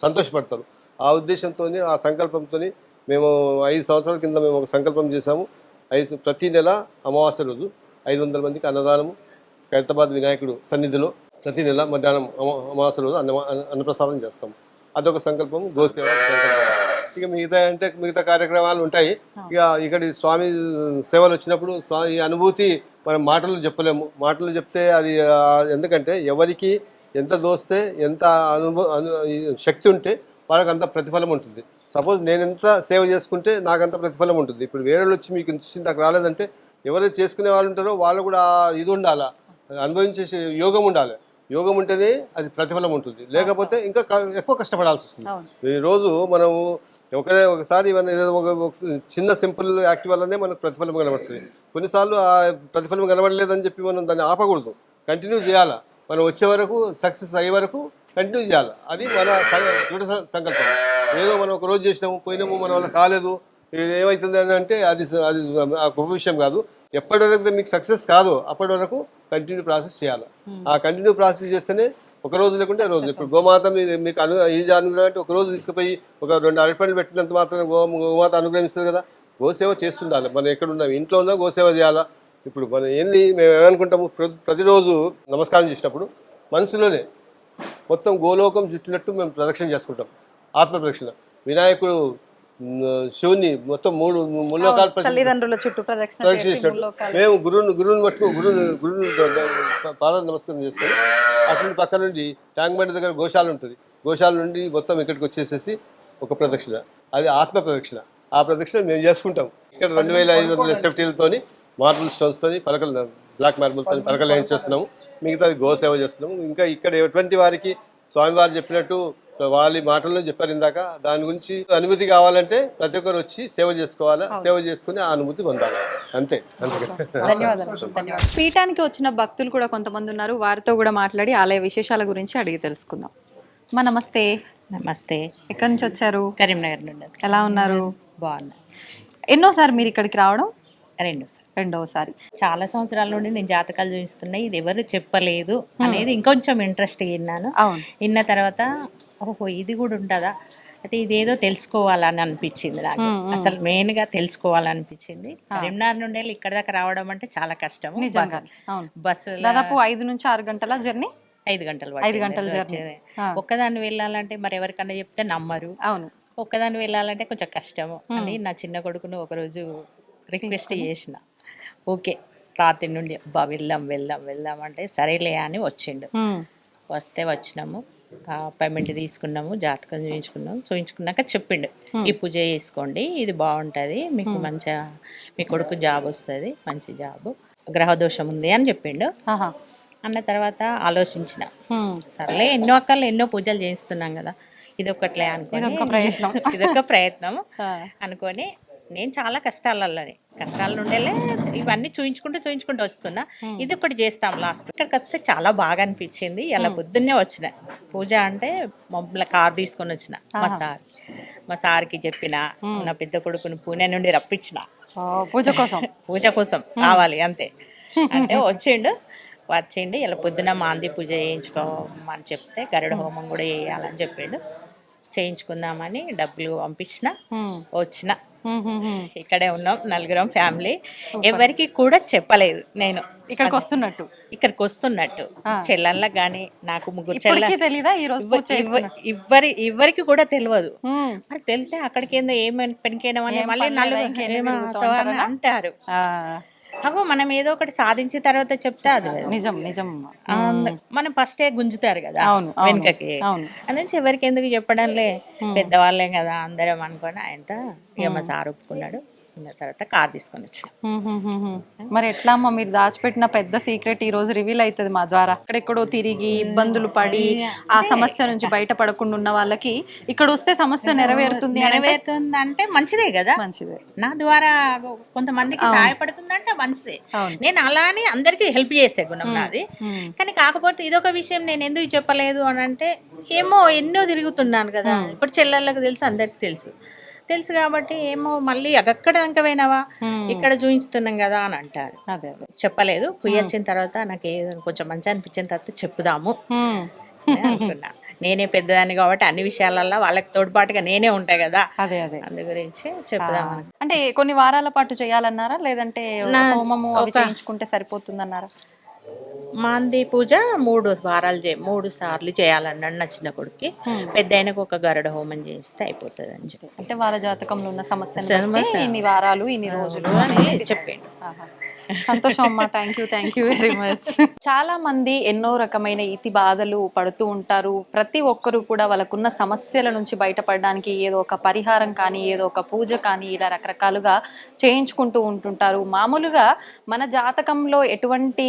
సంతోషపడతారు. ఆ ఉద్దేశంతో ఆ సంకల్పంతో మేము 5 సంవత్సరాల కింద మేము ఒక సంకల్పం చేశాము. ప్రతి నెల అమావాస్య రోజు 500 మందికి అన్నదానము ఖైరతాబాద్ వినాయకుడు సన్నిధిలో ప్రతి నెల మధ్యాహ్నం అమావాస్య రోజు అన్నప్రసాదం చేస్తాము. అదొక సంకల్పం, గోసేవ. ఇక మిగతా కార్యక్రమాలు ఉంటాయి. ఇక ఇక్కడ స్వామి సేవలు వచ్చినప్పుడు ఈ అనుభూతి మనం మాటలు చెప్పలేము. మాటలు చెప్తే అది ఎందుకంటే ఎవరికి ఎంత దోస్తే ఎంత శక్తి ఉంటే వాళ్ళకి అంత ప్రతిఫలం ఉంటుంది. సపోజ్ నేను ఎంత సేవ చేసుకుంటే నాకు అంత ప్రతిఫలం ఉంటుంది. ఇప్పుడు వేరే వాళ్ళు వచ్చి మీకు ఇంత నాకు రాలేదంటే ఎవరైతే చేసుకునే వాళ్ళు ఉంటారో వాళ్ళు కూడా ఇది ఉండాలా, అనుభవించే యోగం ఉండాలి. యోగం ఉంటేనే అది ప్రతిఫలం ఉంటుంది, లేకపోతే ఇంకా ఎక్కువ కష్టపడాల్సి వస్తుంది. ఈరోజు మనము ఒకసారి ఏదో ఒక చిన్న సింపుల్ యాక్ట్ వల్లనే మనకు ప్రతిఫలం కనబడుతుంది. కొన్నిసార్లు ఆ ప్రతిఫలం కనబడలేదని చెప్పి మనం దాన్ని ఆపకూడదు, కంటిన్యూ చేయాలా. మనం వచ్చే వరకు సక్సెస్ అయ్యే వరకు కంటిన్యూ చేయాలి. అది మన దృఢ సంకల్పం. ఏదో మనం ఒక రోజు చేసినాము, పోయినాము, మన వల్ల కాలేదు, ఏమవుతుంది అని అంటే అది గొప్ప విషయం కాదు. ఎప్పటి వరకు మీకు సక్సెస్ కాదు అప్పటి వరకు కంటిన్యూ ప్రాసెస్ చేయాలి. ఆ కంటిన్యూ ప్రాసెస్ చేస్తేనే ఒక రోజు లేకుంటే రోజు. ఇప్పుడు గోమాత మీకు అనుగ్రహం అంటే ఒక రోజు తీసుకుపోయి ఒక 2 అరటిపండ్లు పెట్టినంత మాత్రం గోమాత అనుగ్రహిస్తుంది కదా. గోసేవ చేస్తుండాలి. మనం ఎక్కడ ఉన్నాం, ఇంట్లో ఉన్నా గోసేవ చేయాలా. ఇప్పుడు మనం మేము ఏమనుకుంటాము, ప్రతిరోజు నమస్కారం చేసినప్పుడు మనసులోనే మొత్తం గోలోకం చుట్టినట్టు మేము ప్రదక్షిణ చేసుకుంటాం, ఆత్మ ప్రదక్షిణ. వినాయకుడు శివుని మొత్తం 3 ముల్లోకాలు మేము గురువుని పట్టుకు గురువుని పాదాలు నమస్కారం చేసుకొని అటువంటి పక్క నుండి ట్యాంక్ బండి దగ్గర గోశాల ఉంటుంది. గోశాల నుండి మొత్తం ఇక్కడికి వచ్చేసేసి ఒక ప్రదక్షిణ, అది ఆత్మ ప్రదక్షిణ. ఆ ప్రదక్షిణ మేము చేసుకుంటాం. ఇక్కడ 2500 SFTలతోని మార్బుల్ స్టోన్స్తోని పలకలు, బ్లాక్ మార్బుల్తో పలకలు ఏం చేస్తున్నాము. మిగతాది గోసేవ చేస్తున్నాము. ఇంకా ఇక్కడ ఎటువంటి వారికి స్వామివారు చెప్పినట్టు వాళ్ళ మాటల్లో చెప్పారు ఇందాక, దాని గురించి అనుభూతి కావాలంటే ప్రతి ఒక్కరు వచ్చి సేవ చేసుకోవాలా, సేవ చేసుకుని ఆ అనుభూతి పొందాలి. అంతే. ధన్యవాదాలు. పీఠానికి వచ్చిన భక్తులు కూడా కొంతమంది ఉన్నారు, వారితో కూడా మాట్లాడి ఆలయ విశేషాల గురించి అడిగి తెలుసుకుందాం. నమస్తే. నమస్తే. ఎక్కడి నుంచి వచ్చారు? కరీంనగర్ నుండి. ఎలా ఉన్నారు? బాగున్నా. ఎన్నోసారి మీరు ఇక్కడికి రావడం? రెండవసారి. చాలా సంవత్సరాల నుండి నేను జాతకాలు చూపిస్తున్నా, ఇది ఎవరు చెప్పలేదు అనేది ఇంకొంచెం ఇంట్రెస్ట్ విన్నాను. అవును. విన్న తర్వాత ఓహో ఇది కూడా ఉంటుందా, అయితే ఇదేదో తెలుసుకోవాలని అనిపించింది నాకు. అసలు మెయిన్గా తెలుసుకోవాలనిపించింది. కరీంనగర్ నుండి వెళ్ళి ఇక్కడ దాకా రావడం అంటే చాలా కష్టము. నిజంగా. అవును. బస్సు దాదాపు 5 నుంచి 6 గంటల జర్నీ. 5 గంటలు 5 గంటల జర్నీ. ఒక్కదాన్ని వెళ్ళాలంటే మరి ఎవరికన్నా చెప్తే నమ్మరు. అవును. ఒక్కదాన్ని వెళ్ళాలంటే కొంచెం కష్టము అని నా చిన్న కొడుకును ఒకరోజు రిక్వెస్ట్ చేసిన. ఓకే రాత్రి నుండి అబ్బా వెళ్దాం వెళ్దాం వెళ్దాం అంటే సరేలే అని వచ్చిండు. వస్తే వచ్చినాము, పేమెంట్ తీసుకున్నాము, జాతకం చూయించుకున్నాక చెప్పిండు ఈ పూజ చేసుకోండి, ఇది బాగుంటుంది, మీకు మంచిగా మీ కొడుకు జాబ్ వస్తుంది, మంచి జాబ్, గ్రహదోషం ఉంది అని చెప్పిండు. అన్న తర్వాత ఆలోచించిన, సర్లే ఎన్నో అక్కర్లు ఎన్నో పూజలు చేయిస్తున్నాం కదా, ఇదొకట్లే అనుకోని ఇదొక ప్రయత్నం అనుకొని నేను చాలా కష్టాల నుండేలే ఇవన్నీ చూయించుకుంటూ వస్తున్నా. ఇది ఒకటి చేస్తాం లాస్ట్. ఇక్కడికి వస్తే చాలా బాగా అనిపించింది. ఇలా పొద్దున్నే వచ్చిన పూజ అంటే మమ్మల్ని కార్ తీసుకొని వచ్చిన. మా సార్కి చెప్పిన, నా పెద్ద కొడుకుని పూణే నుండి రప్పించిన పూజ కోసం కావాలి అంతే అంటే వచ్చిండు. ఇలా పొద్దున మాంది పూజ చేయించుకోమని చెప్తే గరుడ హోమం కూడా చేయాలని చెప్పిండు. చేయించుకుందామని డబ్బులు పంపించిన, వచ్చిన. ఇక్కడే ఉన్నాం నలుగురం ఫ్యామిలీ. ఎవరికి కూడా చెప్పలేదు నేను ఇక్కడికి వస్తున్నట్టు. చెల్లెళ్ళకి గాని నాకు 3 ఇవ్వరికి కూడా తెలియదు. మరి తెలితే అక్కడికి ఏందో ఏమైనా పెనికేయడం మళ్ళీ నలుగురు అంటారు. అగో మనం ఏదో ఒకటి సాధించిన తర్వాత చెప్తే అది నిజం. మనం ఫస్టే గుంజుతారు కదా వెనుకకి. అందుకే ఎవరికి ఎందుకు చెప్పడంలే, పెద్దవాళ్ళే కదా అందరం అనుకొని ఆయనతో ఇక మా సార్ ఒప్పుకున్నాడు. తర్వాత కార్ తీసుకొని వచ్చిన. మరి ఎట్లా అమ్మా మీరు దాచిపెట్టిన పెద్ద సీక్రెట్ ఈ రోజు రివీల్ అవుతుంది మా ద్వారా. ఎక్కడెక్కడో తిరిగి ఇబ్బందులు పడి ఆ సమస్య నుంచి బయటపడకుండా ఉన్న వాళ్ళకి ఇక్కడ వస్తే సమస్య నెరవేరుతుంది అంటే మంచిదే కదా. మంచిదే. నా ద్వారా కొంతమందికి సహాయపడుతుందంటే మంచిదే. నేను అలానే అందరికి హెల్ప్ చేసే గుణం నాది. కానీ కాకపోతే ఇదొక విషయం నేను ఎందుకు చెప్పలేదు అని అంటే, ఏమో ఎన్నో తిరుగుతున్నాను కదా, ఇప్పుడు చెల్లెళ్ళకి తెలుసు, అందరికి తెలుసు కాబట్టి ఏమో మళ్ళీ అక్కడ దాకా పోయినావా, ఇక్కడ చూపించుతున్నాం కదా అని అంటారు. చెప్పలేదు. వచ్చిన తర్వాత నాకు కొంచెం మంచి అనిపించిన తర్వాత చెప్పుదాము అనుకున్నా. నేనే పెద్దదాన్ని కాబట్టి అన్ని విషయాలలో వాళ్ళకి తోడ్పాటుగా నేనే ఉంటాయి కదా, అందు గురించి చెప్పుదాము. అంటే కొన్ని వారాల పాటు చేయాలన్నారా, లేదంటే హోమము అవి చేయించుకుంటే సరిపోతుందన్నారా? మాంది పూజ 3 సార్లు చేయాలన్నాడు నా చిన్న కొడుక్కి. పెద్ద ఆయనకు ఒక గరుడ హోమం చేస్తే అయిపోతుంది అని చెప్పి, అంటే వాళ్ళ జాతకంలో ఉన్న సమస్య ఇన్ని వారాలు ఇన్ని రోజులు అని చెప్పాడు. సంతోషం అమ్మా, థ్యాంక్ యూ వెరీ మచ్. చాలా మంది ఎన్నో రకమైన ఈతి బాధలు పడుతూ ఉంటారు. ప్రతి ఒక్కరు కూడా వాళ్ళకున్న సమస్యల నుంచి బయటపడడానికి ఏదో ఒక పరిహారం కానీ, ఏదో ఒక పూజ కానీ ఇలా రకరకాలుగా చేయించుకుంటూ ఉంటుంటారు. మామూలుగా మన జాతకంలో ఎటువంటి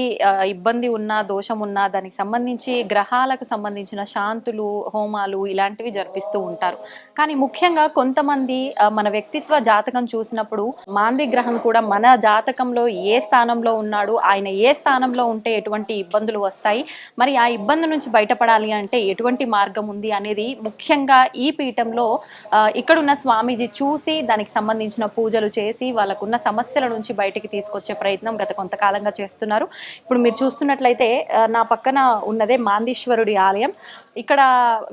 ఇబ్బంది ఉన్నా, దోషం ఉన్నా దానికి సంబంధించి గ్రహాలకు సంబంధించిన శాంతులు, హోమాలు ఇలాంటివి జరిపిస్తూ ఉంటారు. కానీ ముఖ్యంగా కొంతమంది మన వ్యక్తిత్వ జాతకం చూసినప్పుడు మాంది గ్రహం కూడా మన జాతకంలో ఏ స్థానంలో ఉన్నాడు, ఆయన ఏ స్థానంలో ఉంటే ఎటువంటి ఇబ్బందులు వస్తాయి, మరి ఆ ఇబ్బంది నుంచి బయటపడాలి అంటే ఎటువంటి మార్గం ఉంది అనేది ముఖ్యంగా ఈ పీఠంలో ఇక్కడున్న స్వామీజీ చూసి దానికి సంబంధించిన పూజలు చేసి వాళ్ళకున్న సమస్యల నుంచి బయటికి తీసుకొచ్చే ప్రయత్నం గత కొంతకాలంగా చేస్తున్నారు. ఇప్పుడు మీరు చూస్తున్నట్లయితే నా పక్కన ఉన్నదే మాందీశ్వరుడి ఆలయం. ఇక్కడ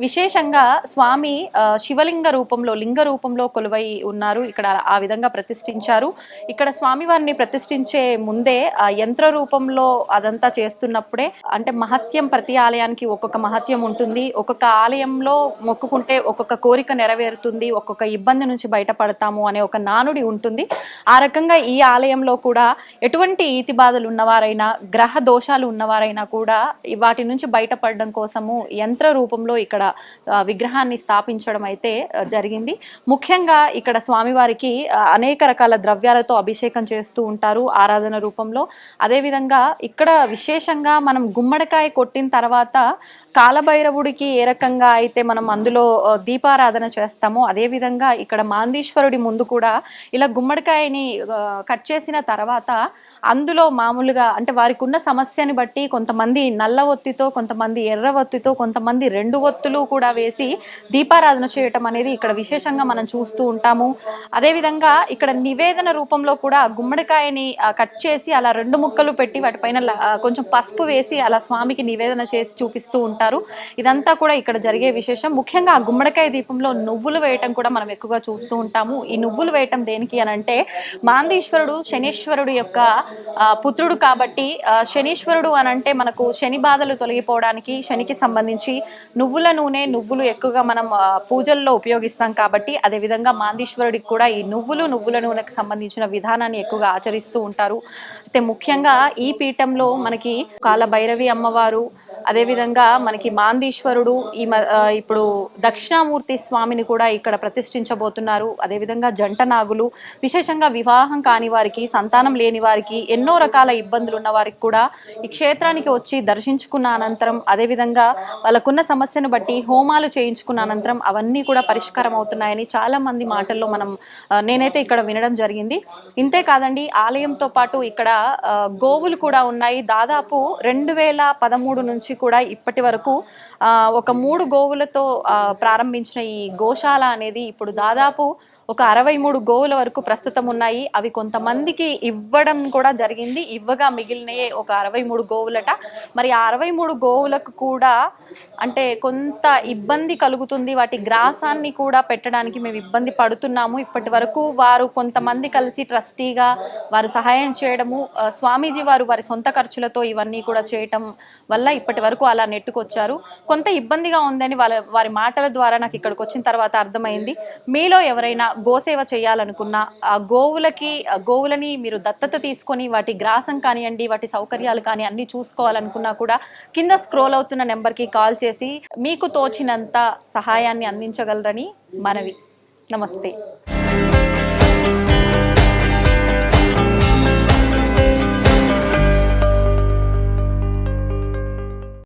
విశేషంగా స్వామి శివలింగ రూపంలో, లింగ రూపంలో కొలువై ఉన్నారు. ఇక్కడ ఆ విధంగా ప్రతిష్ఠించారు. ఇక్కడ స్వామి వారిని ప్రతిష్ఠించే ముందే ఆ యంత్ర రూపంలో అదంతా చేస్తున్నప్పుడే, అంటే మహత్యం ప్రతి ఆలయానికి ఒక్కొక్క మహత్యం ఉంటుంది. ఒక్కొక్క ఆలయంలో మొక్కుకుంటే ఒక్కొక్క కోరిక నెరవేరుతుంది, ఒక్కొక్క ఇబ్బంది నుంచి బయటపడతాము అనే ఒక నానుడి ఉంటుంది. ఆ రకంగా ఈ ఆలయంలో కూడా ఎటువంటి ఈతి బాధలు ఉన్నవారైనా, గ్రహ దోషాలు ఉన్నవారైనా కూడా వాటి నుంచి బయటపడడం కోసము యంత్ర రూపంలో ఇక్కడ విగ్రహాన్ని స్థాపించడం అయితే జరిగింది. ముఖ్యంగా ఇక్కడ స్వామివారికి అనేక రకాల ద్రవ్యాలతో అభిషేకం చేస్తూ ఉంటారు ఆరాధన రూపంలో. అదేవిధంగా ఇక్కడ విశేషంగా మనం గుమ్మడికాయ కొట్టిన తర్వాత కాలభైరవుడికి ఏ రకంగా అయితే మనం అందులో దీపారాధన చేస్తామో అదే విధంగా ఇక్కడ మాందీశ్వరుడి ముందు కూడా ఇలా గుమ్మడికాయని కట్ చేసిన తర్వాత అందులో మామూలుగా అంటే వారికి ఉన్న సమస్యని బట్టి కొంతమంది నల్ల ఒత్తితో, కొంతమంది ఎర్ర ఒత్తితో, కొంతమంది 2 ఒత్తులు కూడా వేసి దీపారాధన చేయటం అనేది ఇక్కడ విశేషంగా మనం చూస్తూ ఉంటాము. అదేవిధంగా ఇక్కడ నివేదన రూపంలో కూడా గుమ్మడికాయని కట్ చేసి అలా 2 ముక్కలు పెట్టి వాటిపైన కొంచెం పసుపు వేసి అలా స్వామికి నివేదన చేసి చూపిస్తూ ఉంటారు. ఇదంతా కూడా ఇక్కడ జరిగే విశేషం. ముఖ్యంగా ఆ గుమ్మడికాయ దీపంలో నువ్వులు వేయటం కూడా మనం ఎక్కువగా చూస్తూ ఉంటాము. ఈ నువ్వులు వేయటం దేనికి అని అంటే మాందీశ్వరుడు శనీశ్వరుడు యొక్క పుత్రుడు కాబట్టి శనీశ్వరుడు అని అంటే మనకు శని బాధలు తొలగిపోవడానికి శనికి సంబంధించి నువ్వుల నూనె, నువ్వులు ఎక్కువగా మనం పూజల్లో ఉపయోగిస్తాం కాబట్టి అదేవిధంగా మాందీశ్వరుడికి కూడా ఈ నువ్వుల నూనెకు సంబంధించిన విధానాన్ని ఎక్కువగా ఆచరిస్తూ ఉంటారు. అయితే ముఖ్యంగా ఈ పీఠంలో మనకి కాలభైరవి అమ్మవారు, అదేవిధంగా మనకి మాందీశ్వరుడు, ఇప్పుడు దక్షిణామూర్తి స్వామిని కూడా ఇక్కడ ప్రతిష్ఠించబోతున్నారు. అదేవిధంగా జంట నాగులు, విశేషంగా వివాహం కాని వారికి, సంతానం లేని వారికి, ఎన్నో రకాల ఇబ్బందులు ఉన్న వారికి కూడా ఈ క్షేత్రానికి వచ్చి దర్శించుకున్న అనంతరం, అదేవిధంగా వాళ్ళకున్న సమస్యను బట్టి హోమాలు చేయించుకున్న అనంతరం అవన్నీ కూడా పరిష్కారం అవుతున్నాయని చాలా మంది మాటల్లో నేనైతే ఇక్కడ వినడం జరిగింది. ఇంతే కాదండి, ఆలయంతో పాటు ఇక్కడ గోవులు కూడా ఉన్నాయి. దాదాపు 2013 నుంచి కూడా ఇప్పటి వరకు ఒక 3 గోవులతో ప్రారంభించిన ఈ గోశాల అనేది ఇప్పుడు దాదాపు ఒక 63 గోవుల వరకు ప్రస్తుతం ఉన్నాయి. అవి కొంతమందికి ఇవ్వడం కూడా జరిగింది. ఇవ్వగా మిగిలినయే ఒక 63 గోవులట. మరి ఆ 63 గోవులకు కూడా అంటే కొంత ఇబ్బంది కలుగుతుంది. వాటి గ్రాసాన్ని కూడా పెట్టడానికి మేము ఇబ్బంది పడుతున్నాము. ఇప్పటి వరకు వారు కొంతమంది కలిసి ట్రస్టీగా వారు సహాయం చేయడము, స్వామీజీ వారు వారి సొంత ఖర్చులతో ఇవన్నీ కూడా చేయటం వల్ల ఇప్పటి వరకు అలా నెట్టుకొచ్చారు. కొంత ఇబ్బందిగా ఉందని వారి మాటల ద్వారా నాకు ఇక్కడికి వచ్చిన తర్వాత అర్థమైంది. మీలో ఎవరైనా గోసేవ చేయాలనుకున్నా ఆ గోవులని మీరు దత్తత తీసుకొని వాటి గ్రాసం కానివ్వండి, వాటి సౌకర్యాలు కానీ అన్ని చూసుకోవాలనుకున్నా కూడా కింద స్క్రోల్ అవుతున్న నెంబర్కి కాల్ చేసి మీకు తోచినంత సహాయాన్ని అందించగలరని మనవి. నమస్తే.